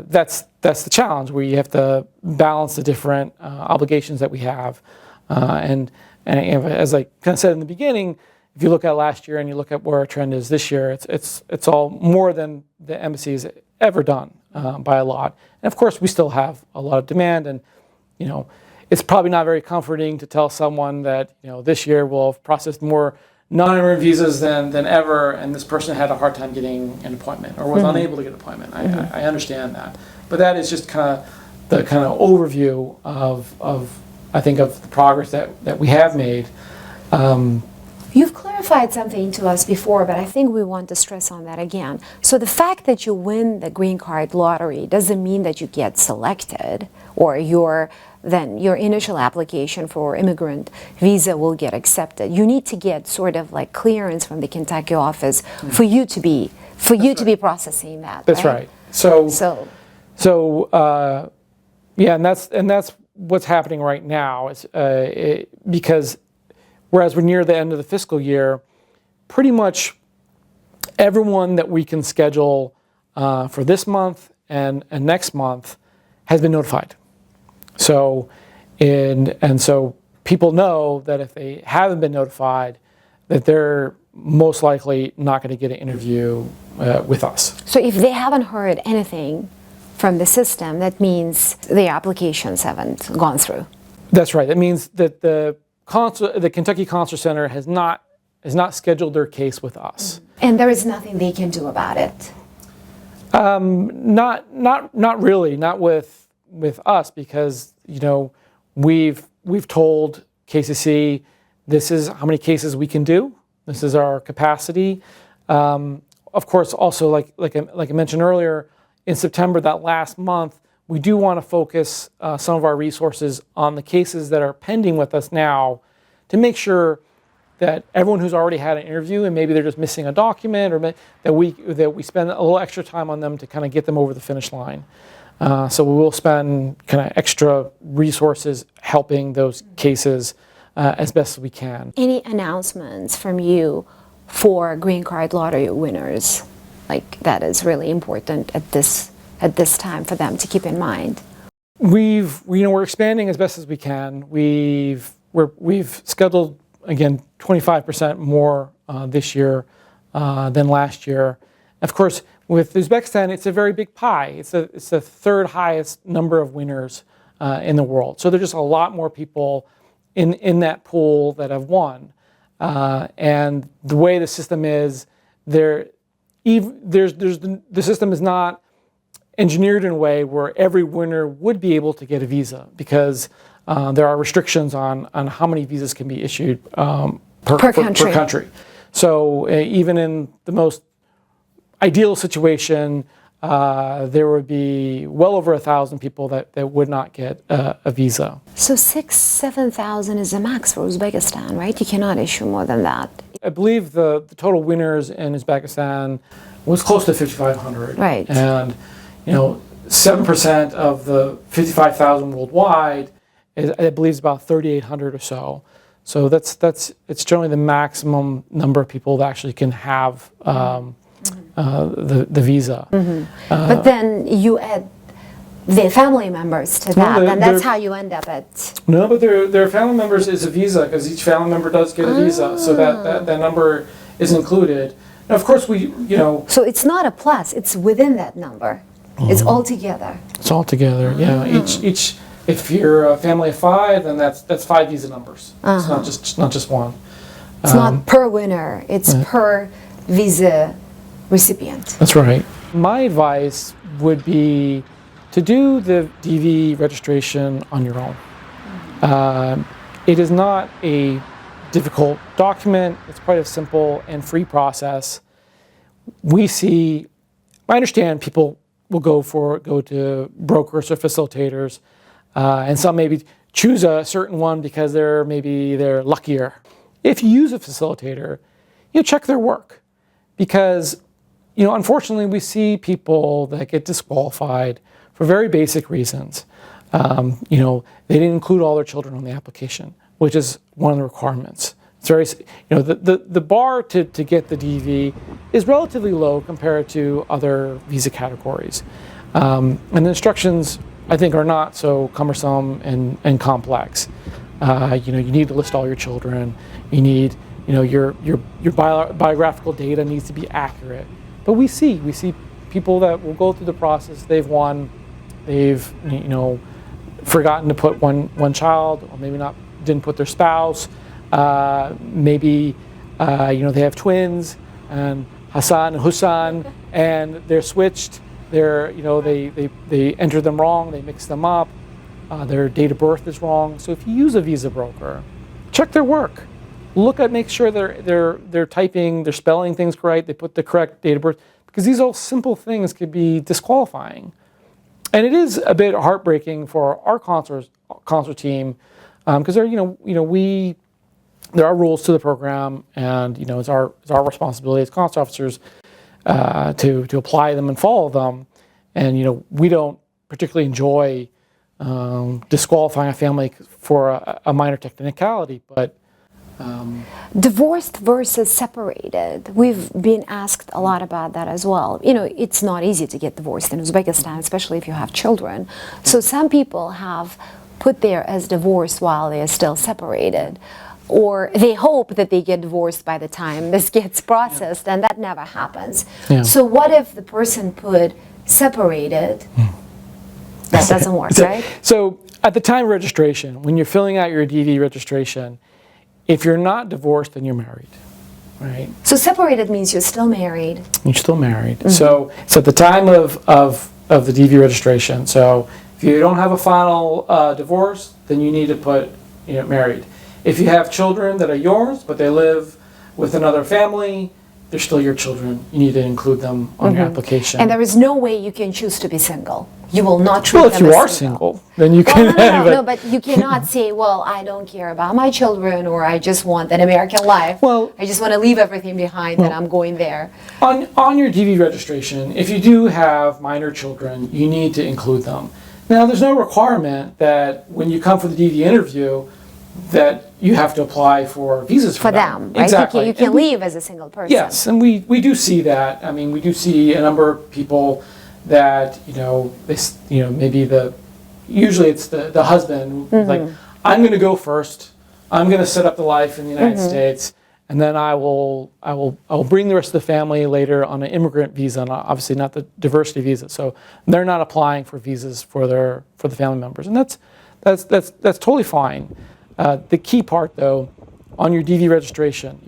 that's the challenge, where you have to balance the different obligations that we have. And as I kind of said in the beginning, if you look at last year and you look at where our trend is this year, it's all more than the embassy has ever done by a lot. And of course, we still have a lot of demand, and it's probably not very comforting to tell someone that this year we'll have processed more non-immigrant visas than ever, and this person had a hard time getting an appointment or was unable to get an appointment. I understand that, but that is just kind of the overview of I think of the progress that we have made. You've clarified something to us before, but I think we want to stress on that again. So the fact that you win the Green Gard Lottery doesn't mean that you get selected, or your initial application for immigrant visa will get accepted. You need to get sort of like clearance from the Kentucky office for you to be processing that. That's right. So and that's what's happening right now. It's because whereas we're near the end of the fiscal year, pretty much everyone that we can schedule for this month and next month has been notified. So, so people know that if they haven't been notified, that they're most likely not going to get an interview with us. So if they haven't heard anything from the system, that means their applications haven't gone through. That's right. That means that the Kentucky Consular Center has not scheduled their case with us. And there is nothing they can do about it. Not really. Not with us, because we've told KCC this is how many cases we can do. This is our capacity. Of course, also like I mentioned earlier, in September, that last month, we do want to focus some of our resources on the cases that are pending with us now, to make sure that everyone who's already had an interview and maybe they're just missing a document, or that we spend a little extra time on them to kind of get them over the finish line. So we will spend kind of extra resources helping those cases as best as we can. Any announcements from you for Green Gard Lottery winners? Like, that is really important at this time for them to keep in mind. We're expanding as best as we can. We've scheduled, again, 25% more this year than last year. Of course, with Uzbekistan, it's a very big pie. It's the third highest number of winners in the world. So there's just a lot more people in that pool that have won. And the way the system is, the system is not engineered in a way where every winner would be able to get a visa, because there are restrictions on how many visas can be issued per country. So even in the most ideal situation, there would be well over 1,000 people that would not get a visa. So 7,000 is the max for Uzbekistan, right? You cannot issue more than that. I believe the total winners in Uzbekistan was close to 5,500. Right. And 7% of the 55,000 worldwide I believe is about 3,800 or so. So it's generally the maximum number of people that actually can have the visa. But then you add their family members to that, and that's how you end up at... No, but their family members is a visa, because each family member does get a visa, so that number is included. Now, of course, So it's not a plus, it's within that number. It's all together. It's all together, yeah. Each, if you're a family of 5, then that's 5 visa numbers. It's not just one. It's not per winner, it's per visa recipient. That's right. My advice would be to do the DV registration on your own. It is not a difficult document. It's quite a simple and free process. I understand people will go to brokers or facilitators, and some maybe choose a certain one because they're luckier. If you use a facilitator, check their work, because unfortunately we see people that get disqualified for very basic reasons. They didn't include all their children on the application, which is one of the requirements. It's very, the bar to get the DV is relatively low compared to other visa categories. And the instructions, I think, are not so cumbersome and complex. You need to list all your children. You need, your biographical data needs to be accurate. But we see people that will go through the process. They've forgotten to put one child, or maybe didn't put their spouse. Maybe they have twins, and Hassan and Hussan, and they're switched. They enter them wrong. They mix them up. Their date of birth is wrong. So if you use a visa broker, check their work. Make sure they're typing, they're spelling things right. They put the correct date of birth, because these all simple things could be disqualifying. And it is a bit heartbreaking for our consular team, because there are rules to the program, and it's our responsibility as consular officers to apply them and follow them. And we don't particularly enjoy disqualifying a family for a minor technicality, but divorced versus separated. We've been asked a lot about that as well. It's not easy to get divorced in Uzbekistan, especially if you have children. So some people have put there as divorced while they are still separated, or they hope that they get divorced by the time this gets processed, and that never happens. Yeah. So what if the person put separated? That doesn't work, right? So at the time of registration, when you're filling out your DV registration, if you're not divorced, then you're married, right? So separated means you're still married. You're still married. So at the time of the DV registration, so if you don't have a final divorce, then you need to put married. If you have children that are yours, but they live with another family, they're still your children. You need to include them on your application. And there is no way you can choose to be single. You will not treat them as single. Well, if you are single, then you can. No, but you cannot say, well, I don't care about my children, or I just want an American life. Well, I just want to leave everything behind and I'm going there. On your DV registration, if you do have minor children, you need to include them. Now, there's no requirement that when you come for the DV interview that you have to apply for visas for them. Right? Exactly. You can leave as a single person. Yes, and we do see that. I mean, we do see a number of people that usually it's the husband like, I'm going to go first. I'm going to set up the life in the United States, and then I will bring the rest of the family later on an immigrant visa, and obviously not the diversity visa. So they're not applying for visas for the family members, and that's totally fine. The key part, though, on your DV registration,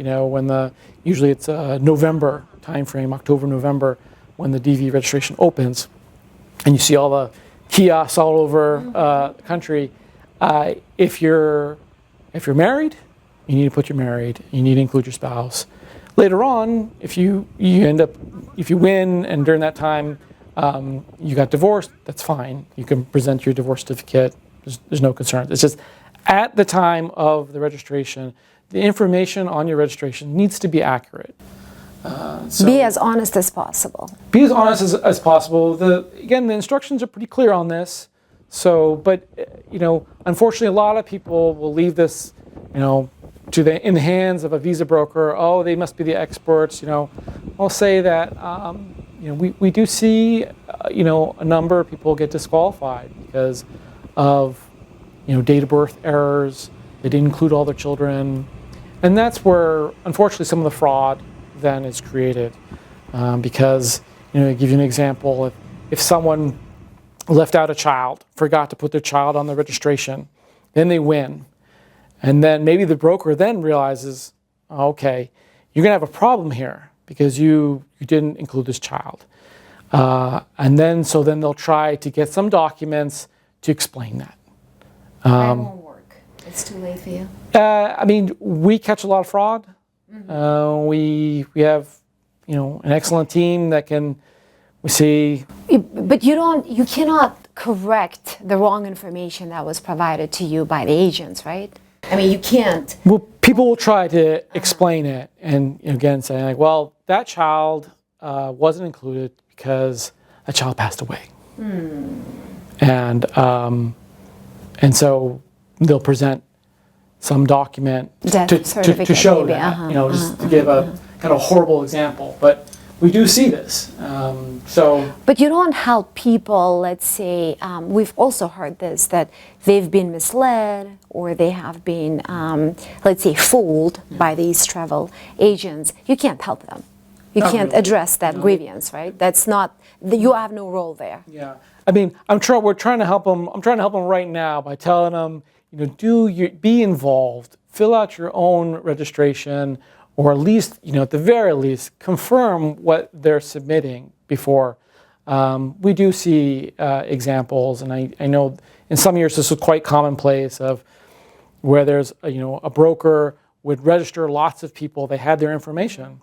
usually it's a November timeframe, October, November, when the DV registration opens, and you see all the kiosks all over the country. If you're married, you need to put you're married. You need to include your spouse. Later on, if you win, and during that time you got divorced, that's fine. You can present your divorce certificate. There's no concern. It's just at the time of the registration, the information on your registration needs to be accurate. Be as honest as possible. Be as honest as possible. The instructions are pretty clear on this. So, but unfortunately, a lot of people will leave this, in the hands of a visa broker. Oh, they must be the experts. I'll say that we do see a number of people get disqualified because of date of birth errors. They didn't include all their children, and that's where unfortunately some of the fraud then is created. Because to give you an example, if someone left out a child, forgot to put their child on the registration, then they win. And then maybe the broker then realizes, okay, you're going to have a problem here because you didn't include this child. And then they'll try to get some documents to explain that. That won't work. It's too late for you. We catch a lot of fraud. Mm-hmm. We have an excellent team that we see. But you cannot correct the wrong information that was provided to you by the agents, right? You can't. Well, people will try to explain it and again say well, that child wasn't included because a child passed away. And so they'll present some document to show that, just to give a kind of horrible example. But we do see this. But you don't help people, let's say, we've also heard this, that they've been misled or they have been, let's say, fooled by these travel agents. You can't help them. You can't address that grievance, right? That's not, you have no role there. Yeah. We're trying to help them. I'm trying to help them right now by telling them, be involved, fill out your own registration, or at least, at the very least, confirm what they're submitting before. We do see examples, and I know in some years this was quite commonplace of where there's a broker would register lots of people. They had their information,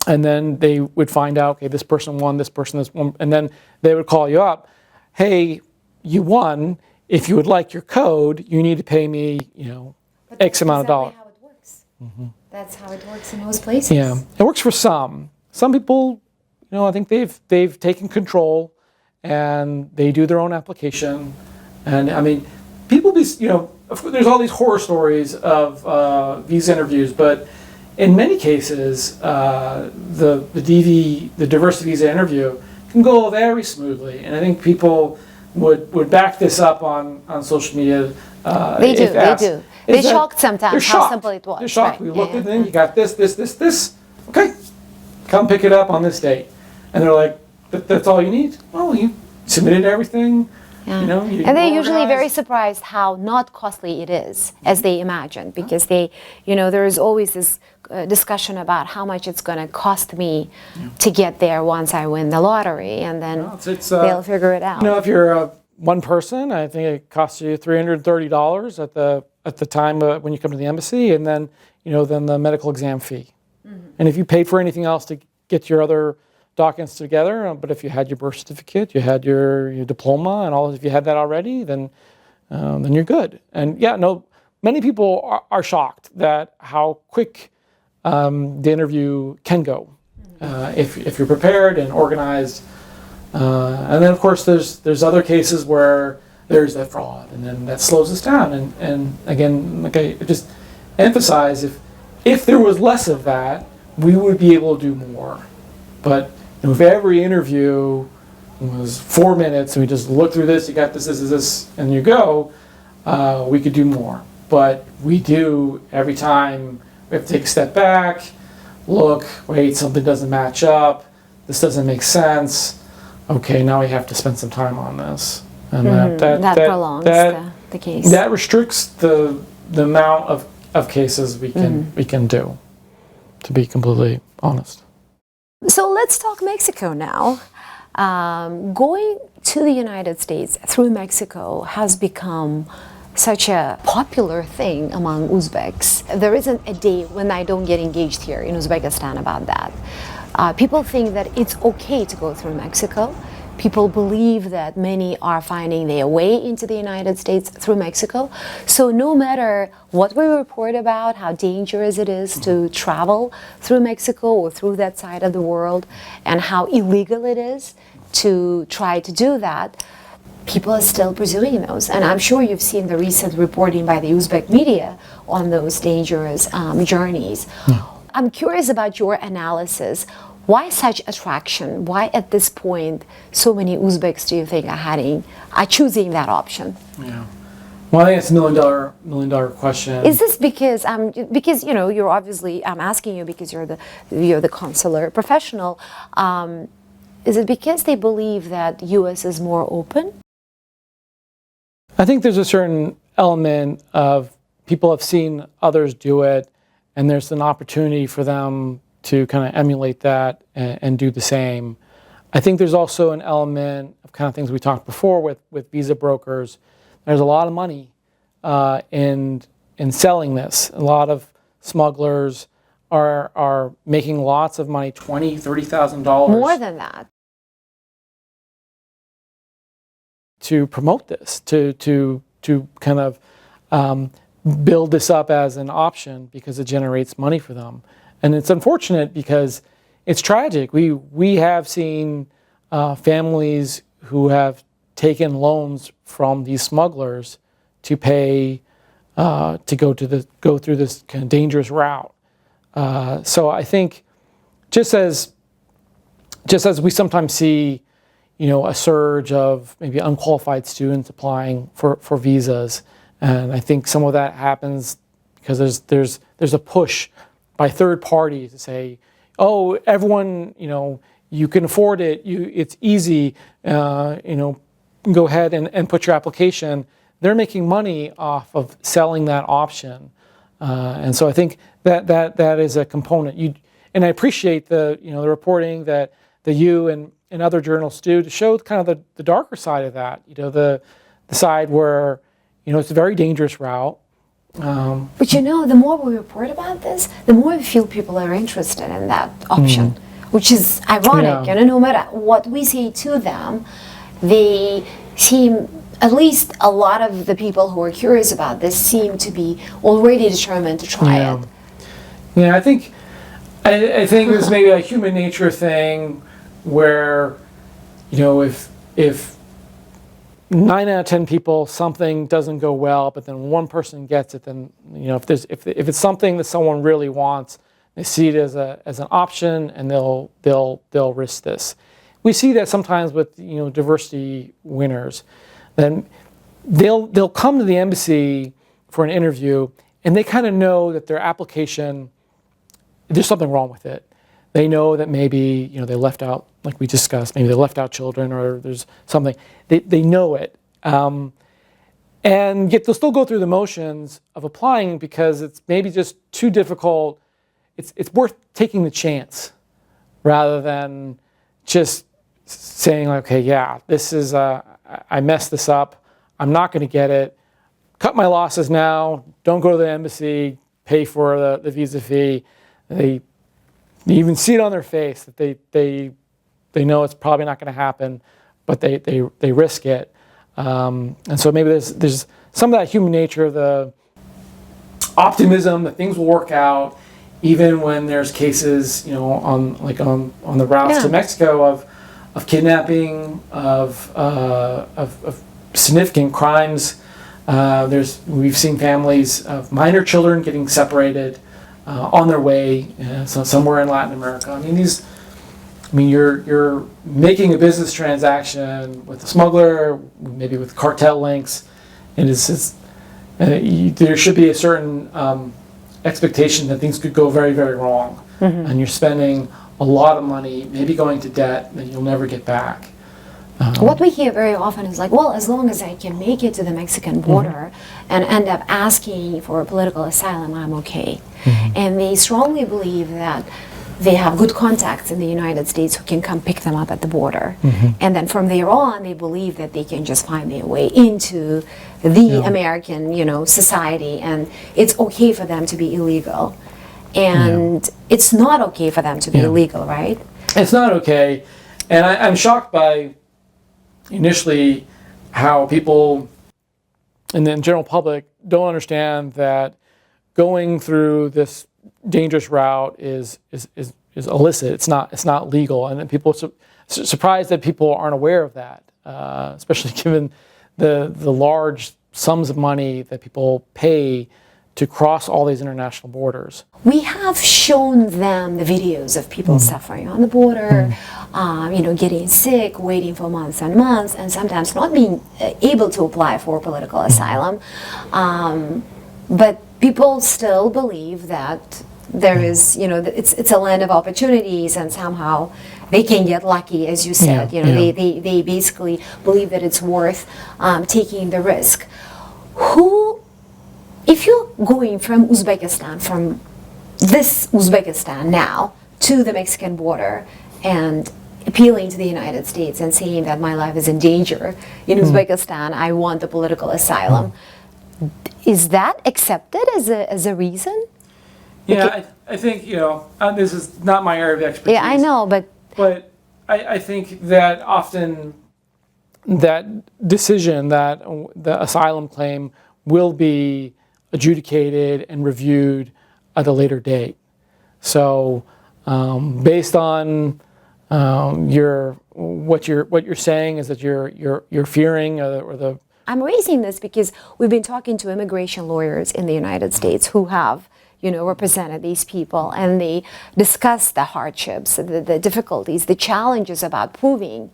and then they would find out, okay, this person won, this person, this one, and then they would call you up. Hey, you won. If you would like your code, you need to pay me, X amount of dollars. That's how it works. Mm-hmm. That's how it works in most places. Yeah, it works for some. Some people, I think they've taken control and they do their own application. And people there's all these horror stories of visa interviews, but in many cases, the diversity visa interview can go very smoothly, and I think people would back this up on social media. They do. They're shocked sometimes how simple it was. They're shocked. Right. We looked at it, you got this. Okay, come pick it up on this date. And they're like, that's all you need? Oh, you submitted everything. Yeah. And they're usually very surprised how not costly it is as they imagine, because there is always this discussion about how much it's going to cost me to get there once I win the lottery, and then they'll figure it out. If you're one person, I think it costs you $330 at the time when you come to the embassy, and then then the medical exam fee. Mm-hmm. And if you paid for anything else to get your other documents together, but if you had your birth certificate, you had your diploma, and all, if you had that already, then you're good. And many people are shocked that how quick the interview can go if you're prepared and organized. And then of course there's other cases where there's that fraud, and then that slows us down. And again, I just emphasize, if there was less of that, we would be able to do more. But if every interview was 4 minutes and we just look through this, you got this, and you go, we could do more. But we do, every time, we have to take a step back, look, wait, something doesn't match up, this doesn't make sense, okay, now we have to spend some time on this. And that prolongs the case. That restricts the amount of cases we can do, to be completely honest. So let's talk Mexico now. Going to the United States through Mexico has become such a popular thing among Uzbeks. There isn't a day when I don't get engaged here in Uzbekistan about that. People think that it's okay to go through Mexico. People believe that many are finding their way into the United States through Mexico. So no matter what we report about, how dangerous it is to travel through Mexico or through that side of the world, and how illegal it is to try to do that, people are still pursuing those. And I'm sure you've seen the recent reporting by the Uzbek media on those dangerous journeys. I'm curious about your analysis. Why such attraction? Why at this point so many Uzbeks do you think are choosing that option? Yeah. Well, I think it's a million dollar question. Is this because you're obviously, I'm asking you because you're the consular professional. Is it because they believe that U.S. is more open? I think there's a certain element of people have seen others do it, and there's an opportunity for them to kind of emulate that and do the same. I think there's also an element of kind of things we talked before with visa brokers. There's a lot of money in selling this. A lot of smugglers are making lots of money, $20,000, $30,000. More than that. To promote this, to kind of build this up as an option because it generates money for them. And it's unfortunate because it's tragic. We have seen families who have taken loans from these smugglers to pay to go through this kind of dangerous route. So I think just as we sometimes see, a surge of maybe unqualified students applying for visas, and I think some of that happens because there's a push by third parties to say, oh, everyone, you can afford it, it's easy, go ahead and put your application. They're making money off of selling that option, and so I think that is a component. And I appreciate the reporting that you and other journals do to show kind of the darker side of that. The side where it's a very dangerous route. But the more we report about this, the more we feel people are interested in that option, which is ironic. Yeah. No matter what we say to them, they seem, at least a lot of the people who are curious about this, seem to be already determined to try it. Yeah, I think there's maybe a human nature thing where, if 9 out of 10 people, something doesn't go well, but then one person gets it, then if it's something that someone really wants, they see it as an option, and they'll risk this. We see that sometimes with diversity winners. Then they'll come to the embassy for an interview, and they kind of know that their application, there's something wrong with it. They know that maybe they left out, like we discussed, maybe they left out children, or there's something. They know it, and yet they'll still go through the motions of applying because it's maybe just too difficult. It's worth taking the chance rather than just saying, okay, yeah, this is I messed this up. I'm not going to get it. Cut my losses now. Don't go to the embassy. Pay for the visa fee. You even see it on their face that they know it's probably not going to happen, but they risk it. And so maybe there's some of that human nature, the optimism that things will work out, even when there's cases, on the routes to Mexico of kidnapping, of significant crimes. We've seen families of minor children getting separated on their way, so somewhere in Latin America. You're making a business transaction with a smuggler, maybe with cartel links, and there should be a certain expectation that things could go very, very wrong, and you're spending a lot of money, maybe going to debt that you'll never get back. What we hear very often is like, well, as long as I can make it to the Mexican border and end up asking for political asylum, I'm okay. And they strongly believe that they have good contacts in the United States who can come pick them up at the border. And then from there on, they believe that they can just find their way into the American, society, and it's okay for them to be illegal. And it's not okay for them to be illegal, right? It's not okay. And I'm shocked by initially how people in the general public don't understand that going through this dangerous route is illicit. It's not legal, and then people are surprised that people aren't aware of that. especially given the large sums of money that people pay to cross all these international borders. We have shown them the videos of people suffering on the border, getting sick, waiting for months and months, and sometimes not being able to apply for political asylum. But people still believe that there is, it's a land of opportunities, and somehow they can get lucky, as you said. They basically believe that it's worth taking the risk. If you're going from Uzbekistan, from this Uzbekistan now to the Mexican border and appealing to the United States and saying that my life is in danger in Uzbekistan, I want the political asylum, is that accepted as a reason? Yeah, I think, this is not my area of expertise. Yeah, I know, but I think that often that decision, that the asylum claim will be adjudicated and reviewed at a later date. So, based on what you're saying is that you're fearing or the. I'm raising this because we've been talking to immigration lawyers in the United States who have represented these people, and they discuss the hardships, the difficulties, the challenges about proving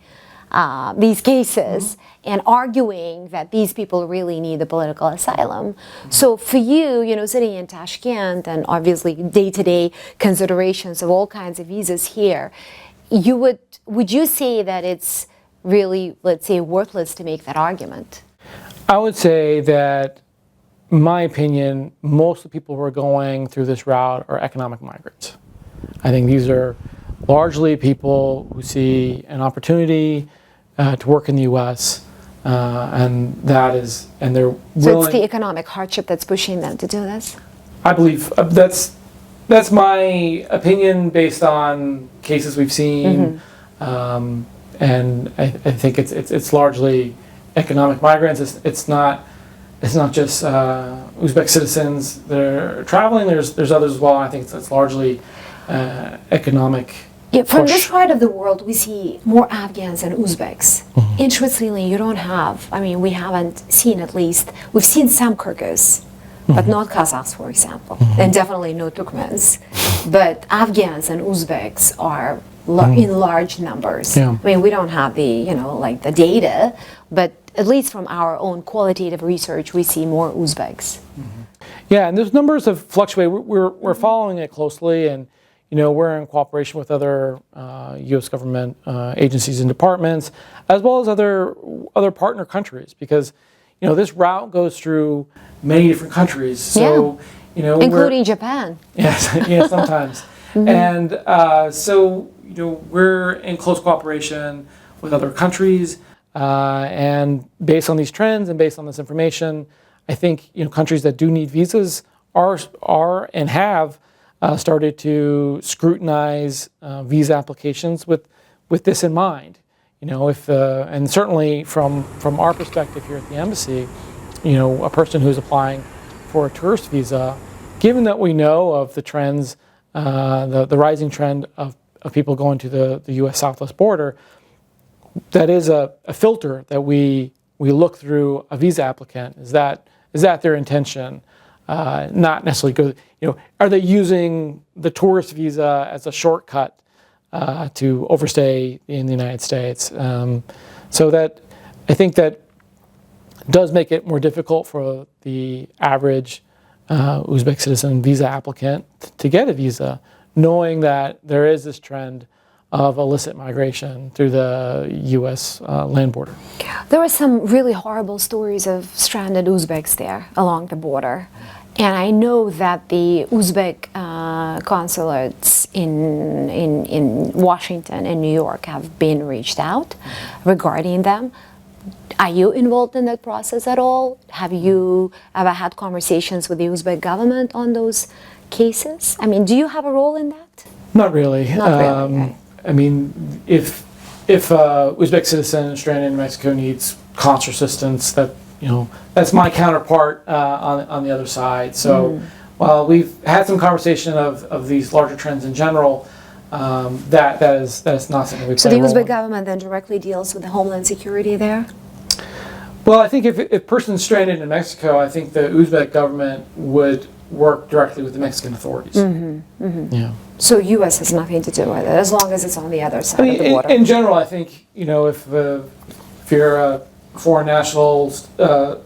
these cases and arguing that these people really need the political asylum. So for you, sitting in Tashkent and obviously day-to-day considerations of all kinds of visas here, would you say that it's really, let's say, worthless to make that argument? I would say that, in my opinion, most of the people who are going through this route are economic migrants. I think these are largely people who see an opportunity to work in the U.S. And they're willing. So it's the economic hardship that's pushing them to do this? I believe that's my opinion based on cases we've seen, and I think it's largely economic migrants. It's not just Uzbek citizens that are traveling. There's others as well. And I think it's largely economic. Yeah, from this part of the world, we see more Afghans than Uzbeks. Interestingly, we haven't seen, at least, we've seen some Kyrgyz, but not Kazakhs, for example, and definitely no Turkmens. But Afghans and Uzbeks are in large numbers. Yeah. We don't have the, the data, but at least from our own qualitative research, we see more Uzbeks. Yeah, and those numbers have fluctuated. We're following it closely, and we're in cooperation with other U.S. government agencies and departments, as well as other partner countries, because this route goes through many different countries. So including Japan. Yes, yeah, sometimes. And so we're in close cooperation with other countries, and based on these trends and based on this information, I think countries that do need visas are and have started to scrutinize visa applications with this in mind. And certainly from our perspective here at the embassy, a person who's applying for a tourist visa, given that we know of the trends, the rising trend of people going to the U.S. Southwest border, that is a filter that we look through a visa applicant. Is that their intention? Not necessarily go, are they using the tourist visa as a shortcut to overstay in the United States? So that I think that does make it more difficult for the average Uzbek citizen visa applicant to get a visa, knowing that there is this trend of illicit migration through the U.S. land border. There were some really horrible stories of stranded Uzbeks there along the border. And I know that the Uzbek consulates in Washington and New York have been reached out regarding them. Are you involved in that process at all? Have you ever had conversations with the Uzbek government on those cases? Do you have a role in that? Not really. Not really. Okay. If Uzbek citizen stranded in Mexico needs consular assistance, that's my counterpart on the other side. So while we've had some conversation of these larger trends in general, that is not something we So play the a role Uzbek in. government then directly deals with the homeland security there? Well, I think if a person's stranded in Mexico, I think the Uzbek government would work directly with the Mexican authorities. Yeah. So U.S. has nothing to do with it, as long as it's on the other side I mean, of the border. in general, I think, if you're a foreign national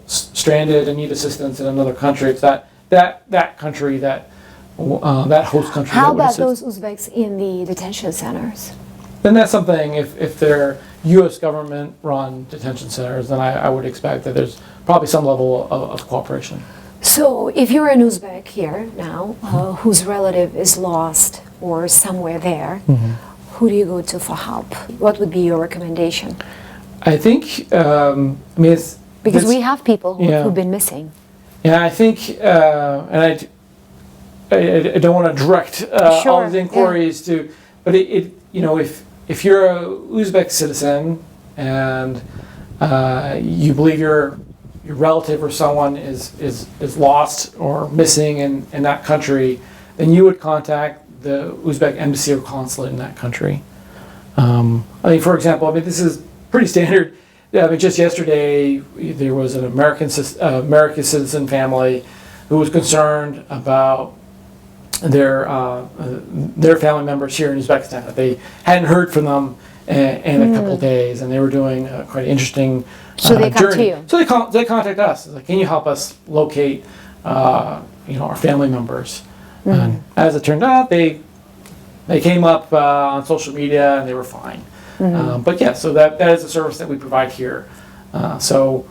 stranded and need assistance in another country, it's that country, that host country. How that would about assist. those Uzbeks in the detention centers? Then that's something, if they're U.S. government-run detention centers, then I would expect that there's probably some level of cooperation. So if you're an Uzbek here now, whose relative is lost or somewhere there, who do you go to for help? What would be your recommendation? I think, it's... Because it's- we have people Yeah. who've been missing. Yeah, I think, and I don't want to direct all Sure, of the inquiries to, but if you're a Uzbek citizen and you believe your relative or someone is lost or missing in that country, then you would contact the Uzbek embassy or consulate in that country. I mean, for example, this is pretty standard. Just yesterday, there was an American citizen family who was concerned about their family members here in Uzbekistan. They hadn't heard from them in a couple of days, and they were doing quite an interesting So they come to journey. you. So they contact us. It's like, can you help us locate our family members? And as it turned out, they came up on social media and they were fine. But yeah, so that is a service that we provide here. So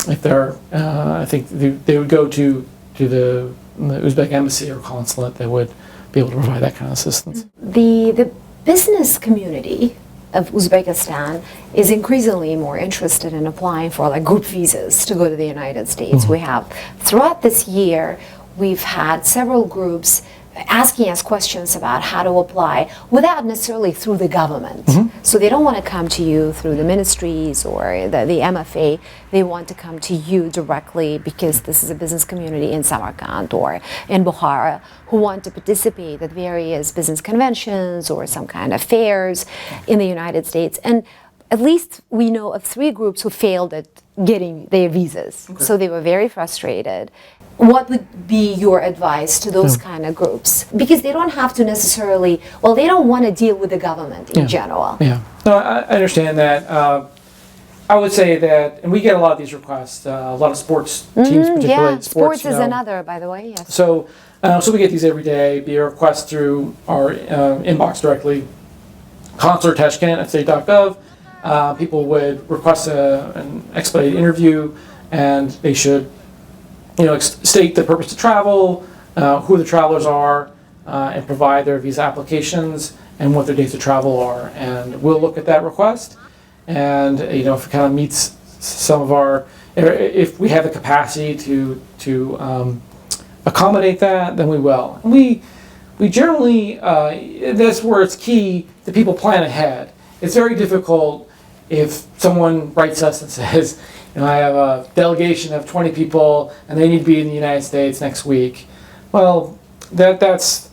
if they're, I think they would go to the Uzbek embassy or consulate that would be able to provide that kind of assistance. The business community of Uzbekistan is increasingly more interested in applying for like group visas to go to the United States. We have, throughout this year, we've had several groups asking us questions about how to apply without necessarily through the government. So they don't want to come to you through the ministries or the MFA. They want to come to you directly because this is a business community in Samarkand or in Bukhara who want to participate at various business conventions or some kind of fairs in the United States. And at least we know of 3 groups who failed at getting their visas. Okay. So they were very frustrated. What would be your advice to those kind of groups? Because they don't have to necessarily, they don't want to deal with the government in general. Yeah, no, I understand that. I would say that, and we get a lot of these requests, a lot of sports teams, particularly. Yeah, sports is another, by the way, yes. So we get these every day, be a request through our inbox directly, Consular Tashkent at state.gov. People would request an expedited interview, and they should state the purpose to travel, who the travelers are, and provide their visa applications and what their dates of travel are. And we'll look at that request, and if it kind of meets some of our, if we have the capacity to accommodate that, then we will. And we generally, that's where it's key that people plan ahead. It's very difficult if someone writes us and says, I have a delegation of 20 people and they need to be in the United States next week. Well, that's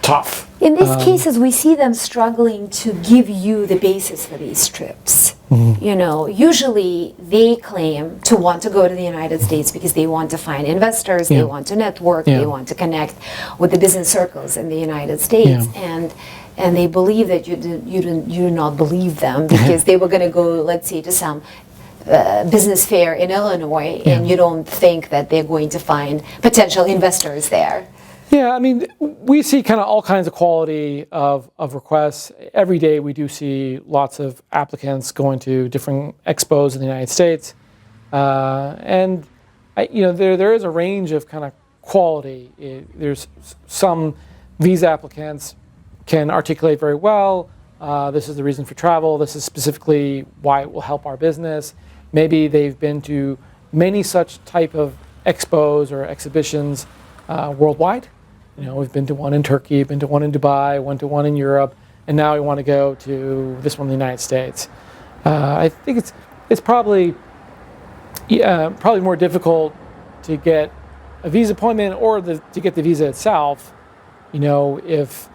tough. In these cases, we see them struggling to give you the basis for these trips. Usually they claim to want to go to the United States because they want to find investors, they want to network, they want to connect with the business circles in the United States, and they believe that you do not believe them because they were going to go, let's say, to some business fair in Illinois, and you don't think that they're going to find potential investors there. Yeah, we see kind of all kinds of quality of requests. Every day we do see lots of applicants going to different expos in the United States. And there is a range of kind of quality. There's some visa applicants can articulate very well, this is the reason for travel, this is specifically why it will help our business. Maybe they've been to many such type of expos or exhibitions worldwide. We've been to one in Turkey, been to one in Dubai, went to one in Europe, and now we want to go to this one in the United States. I think it's probably more difficult to get a visa appointment or to get the visa itself. If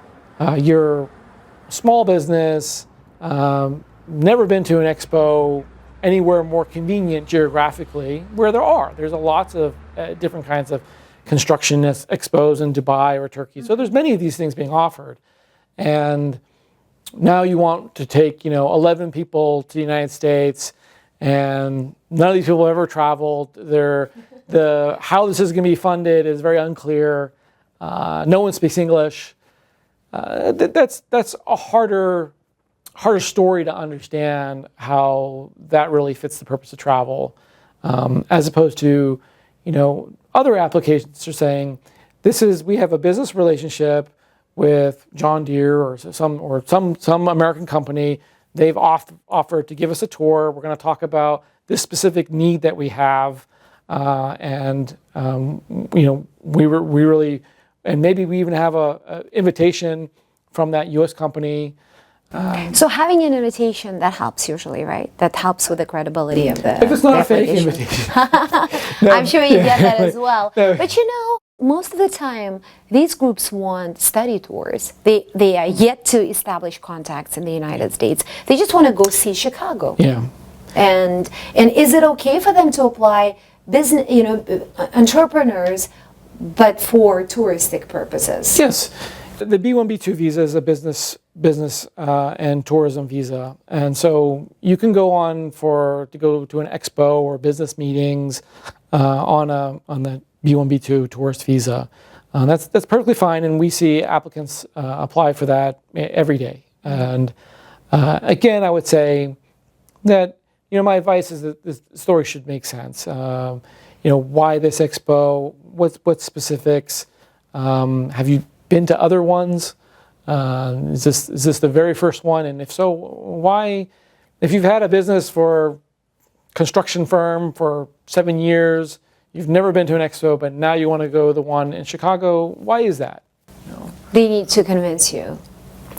you're small business, never been to an expo anywhere more convenient geographically, where there's lots of different kinds of construction expos in Dubai or Turkey. So there's many of these things being offered, and now you want to take 11 people to the United States, and none of these people have ever traveled. How this is going to be funded is very unclear. No one speaks English. That's a harder story to understand how that really fits the purpose of travel, as opposed to, other applications are saying, we have a business relationship with John Deere or some American company. They've offered to give us a tour. We're going to talk about this specific need that we have, and we really, and maybe we even have a invitation from that U.S. company. So having an invitation, that helps usually, right? That helps with the credibility of the If it's not a fake invitation. No, I'm sure you get that as well. No. But most of the time, these groups want study tours. They are yet to establish contacts in the United States. They just want to go see Chicago. Yeah. And is it okay for them to apply business, entrepreneurs, but for touristic purposes? Yes. The B1, B2 visa is a business and tourism visa, and so you can go to go to an expo or business meetings on the B1, B2 tourist visa. That's perfectly fine, and we see applicants apply for that every day. And again, I would say that my advice is that this story should make sense. Why this expo? What specifics? Have you been to other ones? Is this the very first one? And if so, why? If you've had a business for construction firm for 7 years, you've never been to an expo, but now you want to go to the one in Chicago, why is that? They need to convince you,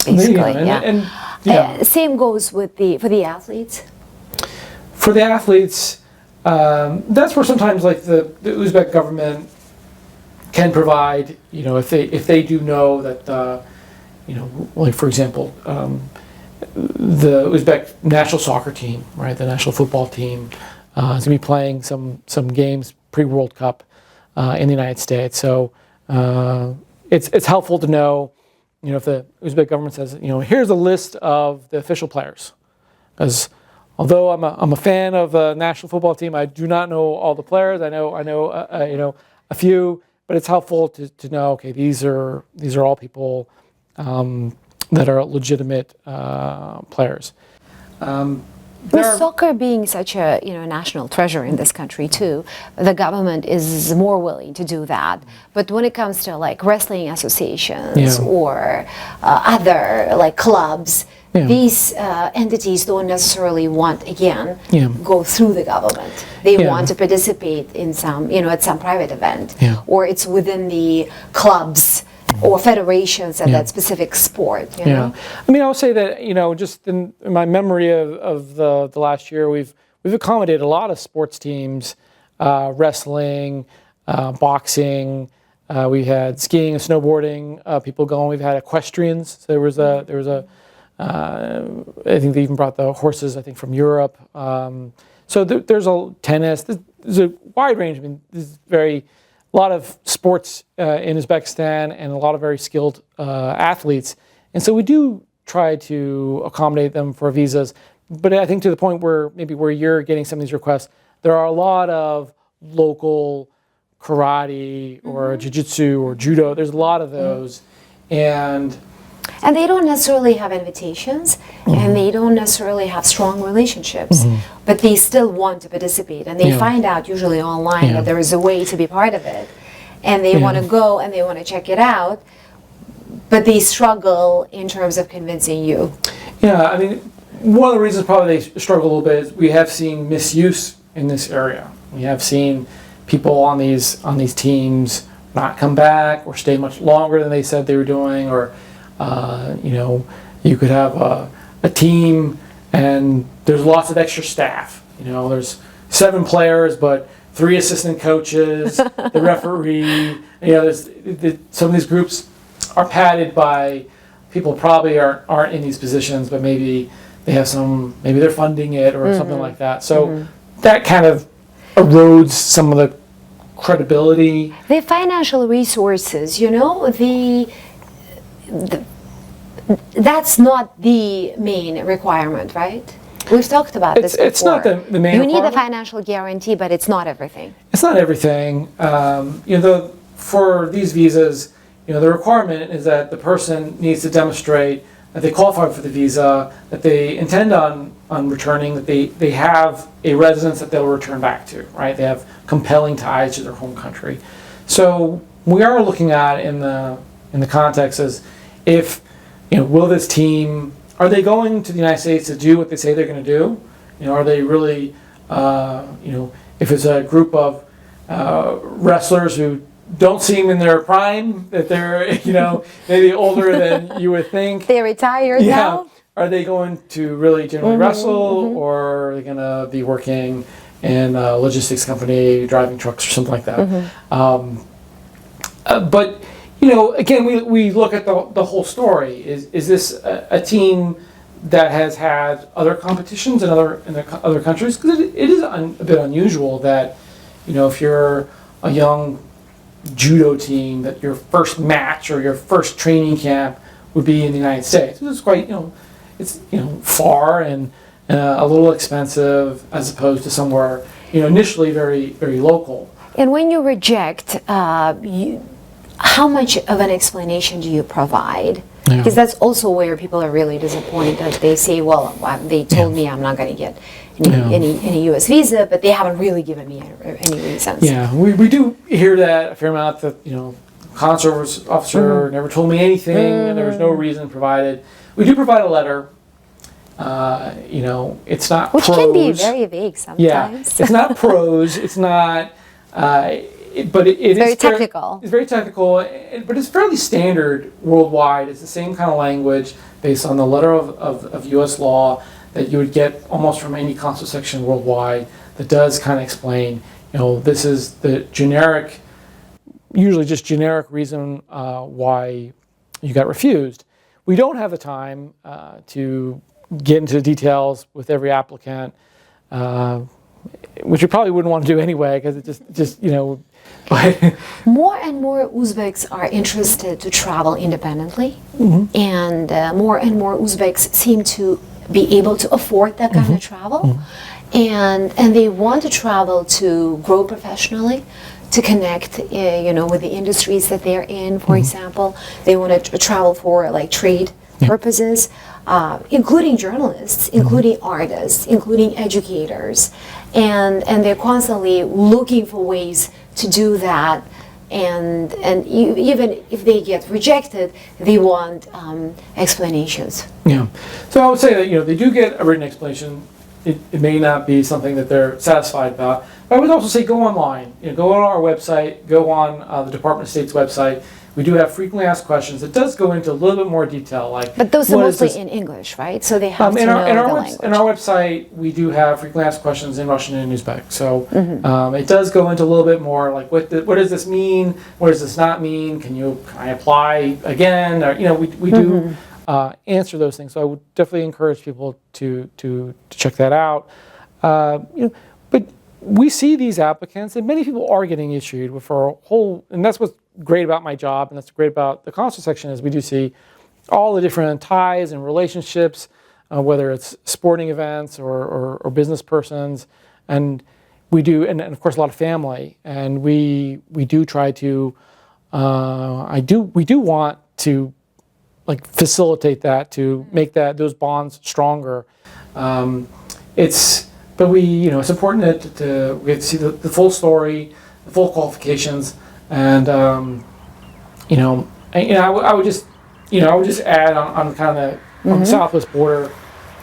basically. Same goes for the athletes. For the athletes, that's where sometimes like the Uzbek government can provide, if they do know that, like for example, the Uzbek national soccer team, right, the national football team, is going to be playing some games pre-World Cup in the United States. So it's helpful to know, if the Uzbek government says, here's a list of the official players, because although I'm a fan of the national football team, I do not know all the players. I know a few. But it's helpful to know, okay, these are all people that are legitimate players. With soccer being such a national treasure in this country too, the government is more willing to do that. But when it comes to like wrestling associations or other like clubs, these entities don't necessarily want go through the government. They want to participate in some at some private event, or it's within the clubs or federations at that specific sport. You know? I mean, I'll say that just in my memory of the last year, we've accommodated a lot of sports teams, wrestling, boxing. We had skiing and snowboarding people going. We've had equestrians. So there was a I think they even brought the horses, I think, from Europe. So there's a tennis. There's a wide range. I mean, there's a lot of sports in Uzbekistan and a lot of very skilled athletes. And so we do try to accommodate them for visas. But I think to the point where you're getting some of these requests, there are a lot of local karate or jiu-jitsu or judo. There's a lot of those. And they don't necessarily have invitations, and they don't necessarily have strong relationships, but they still want to participate, and they find out usually online that there is a way to be part of it, and they want to go and they want to check it out, but they struggle in terms of convincing you. Yeah, I mean, one of the reasons probably they struggle a little bit is we have seen misuse in this area. We have seen people on these teams not come back or stay much longer than they said they were doing, or you could have a team and there's lots of extra staff. There's 7 players, but 3 assistant coaches, the referee. Some of these groups are padded by people probably aren't in these positions, but maybe they have maybe they're funding it or something like that. So that kind of erodes some of the credibility. The financial resources, that's not the main requirement, right? We've talked about this before. It's not the main requirement. You need a financial guarantee, but it's not everything. It's not everything. For these visas, the requirement is that the person needs to demonstrate that they qualify for the visa, that they intend on returning, that they have a residence that they'll return back to, right? They have compelling ties to their home country. So we are looking at in the context as if, will this team, are they going to the United States to do what they say they're going to do? Are they really, if it's a group of wrestlers who don't seem in their prime, that they're, maybe older than you would think. They're retired now? Are they going to really generally wrestle, or are they going to be working in a logistics company, driving trucks or something like that? But, again, we look at the whole story. Is this a team that has had other competitions in other countries? Because it is a bit unusual that, if you're a young judo team, that your first match or your first training camp would be in the United States. It's quite, it's far and a little expensive as opposed to somewhere, initially very, very local. And when you reject, how much of an explanation do you provide? Because that's also where people are really disappointed. They say, well, they told me I'm not going to get any U.S. visa, but they haven't really given me any reasons. Yeah, we do hear that a fair amount, that, consular officer never told me anything, and there was no reason provided. We do provide a letter. It's not Which prose. can be very vague sometimes. Yeah, it's not prose. It's not, but it is very technical. It's very technical, but it's fairly standard worldwide. It's the same kind of language based on the letter of U.S. law that you would get almost from any consular section worldwide, that does kind of explain, this is the generic, usually just generic reason why you got refused. We don't have the time to get into the details with every applicant, which you probably wouldn't want to do anyway, because it just but more and more Uzbeks are interested to travel independently, and more Uzbeks seem to be able to afford that kind of travel, and they want to travel to grow professionally, to connect, with the industries that they're in. For example, they want to travel for trade purposes, including journalists, including artists, including educators, and they're constantly looking for ways to do that. And even if they get rejected, they want explanations. Yeah. So I would say that they do get a written explanation. It may not be something that they're satisfied about. But I would also say go online. Go on our website. Go on the Department of State's website. We do have frequently asked questions. It does go into a little bit more detail, But those are mostly in English, right? So they have to know the language. In our website, we do have frequently asked questions in Russian and Uzbek. So it does go into a little bit more, like what does this mean? What does this not mean? Can I apply again? Or, we do answer those things. So I would definitely encourage people to check that out. But we see these applicants, and many people are getting issued for a whole, and that's what's great about my job, and that's great about the consular section, is we do see all the different ties and relationships, whether it's sporting events or business persons, and we do, and of course a lot of family, and we do try to, we do want to facilitate that, to make those bonds stronger. But it's important that we have to see the full story, the full qualifications, and I would just add on kind of on the southwest border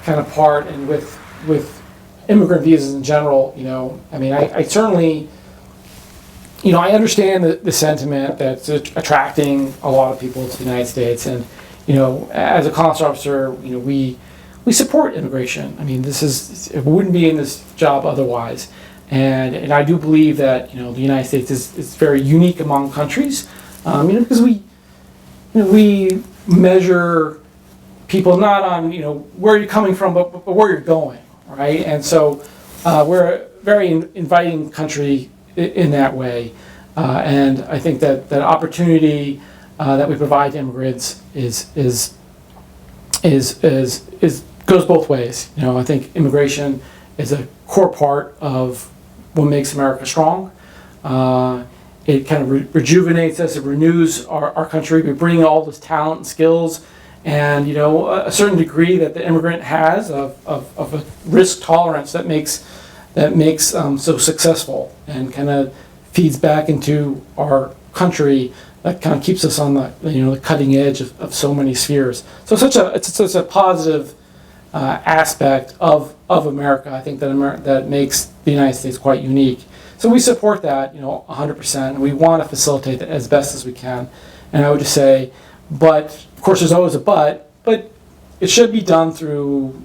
kind of part, and with immigrant visas in general. I certainly, I understand the sentiment that's attracting a lot of people to the United States, and as a consular officer, we support immigration. It wouldn't be in this job otherwise. And I do believe that the United States is very unique among countries, because we measure people not on where you're coming from, but where you're going, right? And so we're a very inviting country in that way, and I think that that opportunity that we provide to immigrants is goes both ways. I think immigration is a core part of what makes America strong. It kind of rejuvenates us. It renews our country. We bring all this talent and skills, and a certain degree that the immigrant has of a risk tolerance that makes so successful, and kind of feeds back into our country. That kind of keeps us on the cutting edge of so many spheres. So it's such a positive aspect of America. I think that makes the United States quite unique. So we support that, 100%, and we want to facilitate that as best as we can. And I would just say, but of course, there's always a but it should be done through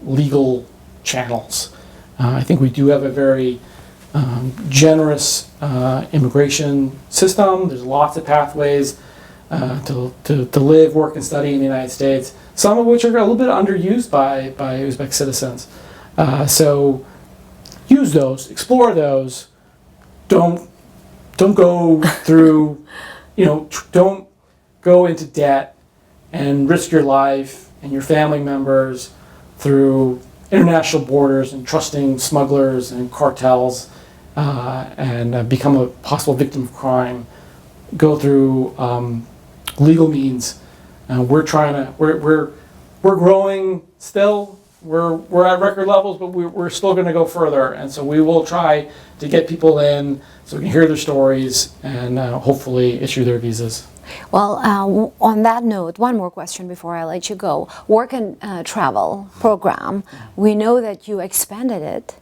legal channels. I think we do have a very generous immigration system. There's lots of pathways to live, work, and study in the United States, some of which are a little bit underused by Uzbek citizens. So use those, explore those. Don't go through, don't go into debt and risk your life and your family members through international borders and trusting smugglers and cartels, and become a possible victim of crime. Go through legal means. We're growing still. We're at record levels, but we're still going to go further, and so we will try to get people in so we can hear their stories and hopefully issue their visas. Well, on that note, one more question before I let you go. Work and travel program, we know that you expanded it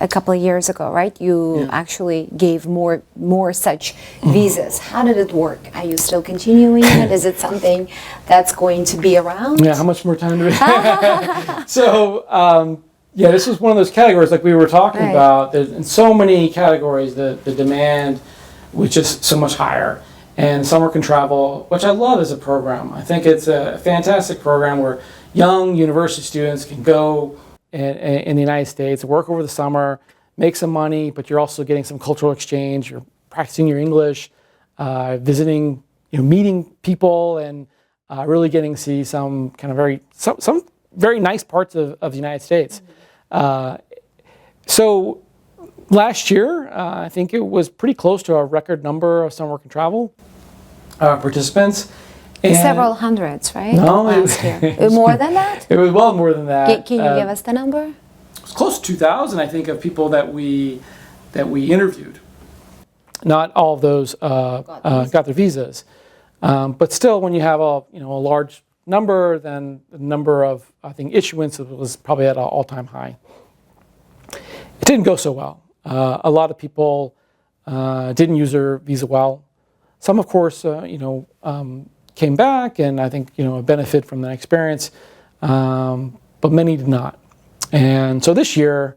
a couple of years ago, right? You actually gave more such visas. How did it work? Are you still continuing it? Is it something that's going to be around? Yeah, how much more time do we have? So, this is one of those categories like we were talking about. There's, in so many categories, the demand was just so much higher. And summer can travel, which I love as a program. I think it's a fantastic program where young university students can go in the United States, work over the summer, make some money, but you're also getting some cultural exchange. You're practicing your English, visiting, meeting people, and really getting to see some very nice parts of the United States. So last year, I think it was pretty close to a record number of summer work and travel participants. And several hundreds, right? No, last year. More than that? It was well more than that. Can you give us the number? It was close to 2,000, I think, of people that we interviewed. Not all of those got their visas, but still, when you have a large number, then the number of issuance was probably at an all-time high. It didn't go so well. A lot of people didn't use their visa well. Some, of course, came back and I think benefit from that experience, but many did not. And so this year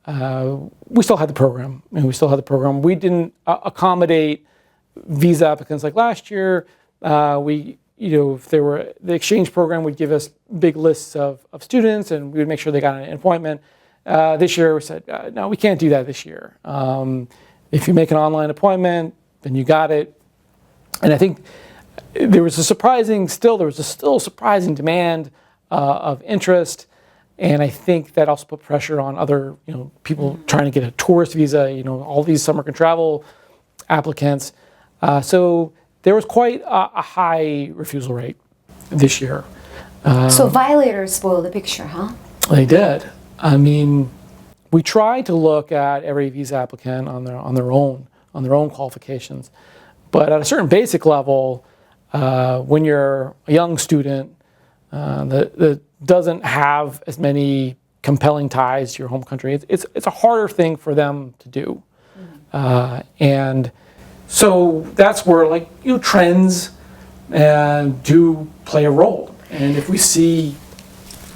we still had the program, We didn't accommodate visa applicants like last year. If there were the exchange program would give us big lists of students and we would make sure they got an appointment. This year we said no, we can't do that this year. If you make an online appointment, then you got it. And I think there was still surprising demand of interest, and I think that also put pressure on other people trying to get a tourist visa. All these summer can travel applicants. So there was quite a high refusal rate this year. So violators spoiled the picture, huh? They did. I mean, we tried to look at every visa applicant on their own qualifications, but at a certain basic level. When you're a young student that doesn't have as many compelling ties to your home country, it's a harder thing for them to do. And so that's where trends do play a role. And if we see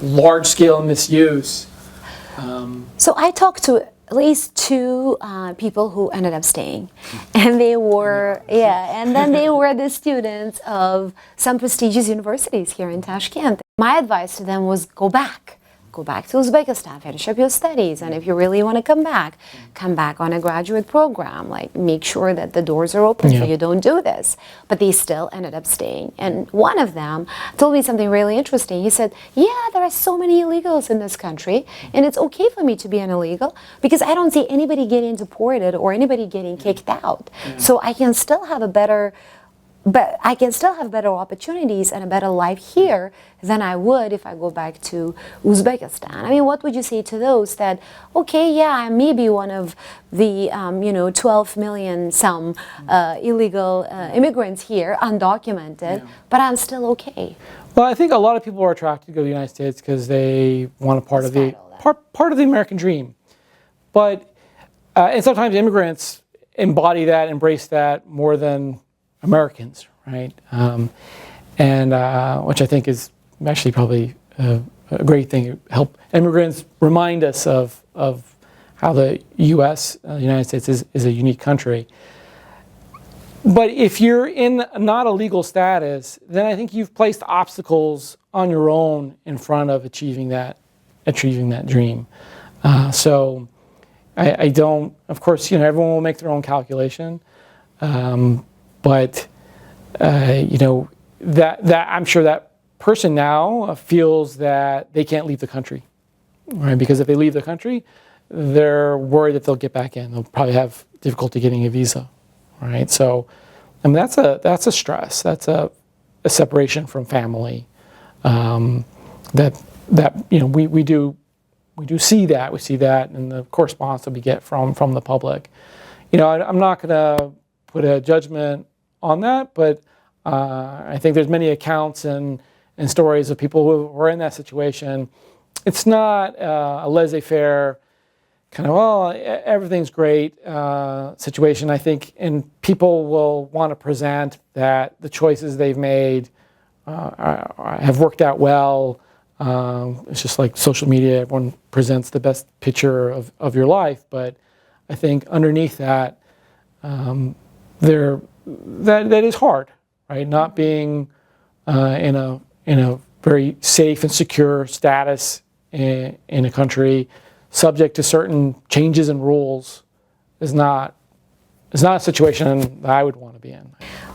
large-scale misuse. So I talked to at least two people who ended up staying, and they were and then they were the students of some prestigious universities here in Tashkent. My advice to them was go back. Go back to Uzbekistan, finish up your studies, and if you really want to come back on a graduate program. Like, make sure that the doors are open so you don't do this. But they still ended up staying. And one of them told me something really interesting. He said, yeah, there are so many illegals in this country, and it's okay for me to be an illegal because I don't see anybody getting deported or anybody getting kicked out. So I can still have better opportunities and a better life here than I would if I go back to Uzbekistan. I mean, what would you say to those that, okay, yeah, I may be one of the 12 million some illegal immigrants here, undocumented, but I'm still okay? Well, I think a lot of people are attracted to go to the United States because they want a part of the American dream. But and sometimes immigrants embody that, embrace that more than Americans, right? Which I think is actually probably a great thing. Help immigrants remind us of how the U.S., the United States, is a unique country. But if you're in not a legal status, then I think you've placed obstacles on your own in front of achieving that dream. So I don't. Of course, everyone will make their own calculation. But that I'm sure that person now feels that they can't leave the country, right? Because if they leave the country, they're worried that they'll get back in. They'll probably have difficulty getting a visa, right? So, I mean, that's a stress. That's a separation from family. We do see that. We see that in the correspondence that we get from the public. I'm not going to put a judgment on that, but I think there's many accounts and stories of people who are in that situation. It's not a laissez-faire kind of, well, everything's great situation. I think, and people will want to present that the choices they've made have worked out well. It's just like social media, everyone presents the best picture of your life, but I think underneath that, that is hard, right? Not being in a very safe and secure status in a country, subject to certain changes and rules, is not a situation that I would want to be in.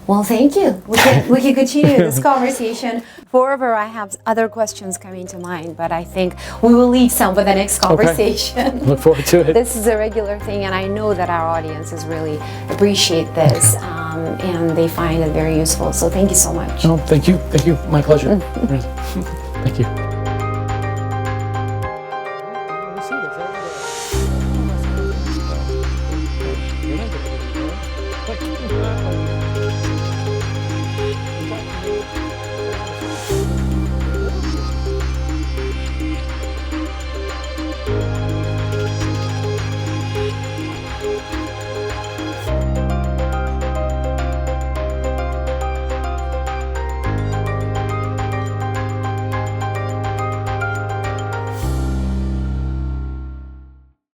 Well, thank you. We can continue this conversation forever. I have other questions coming to mind, but I think we will leave some for the next conversation. Okay. Look forward to it. This is a regular thing, and I know that our audiences really appreciate this, and they find it very useful. So thank you so much. No, thank you. My pleasure. Thank you.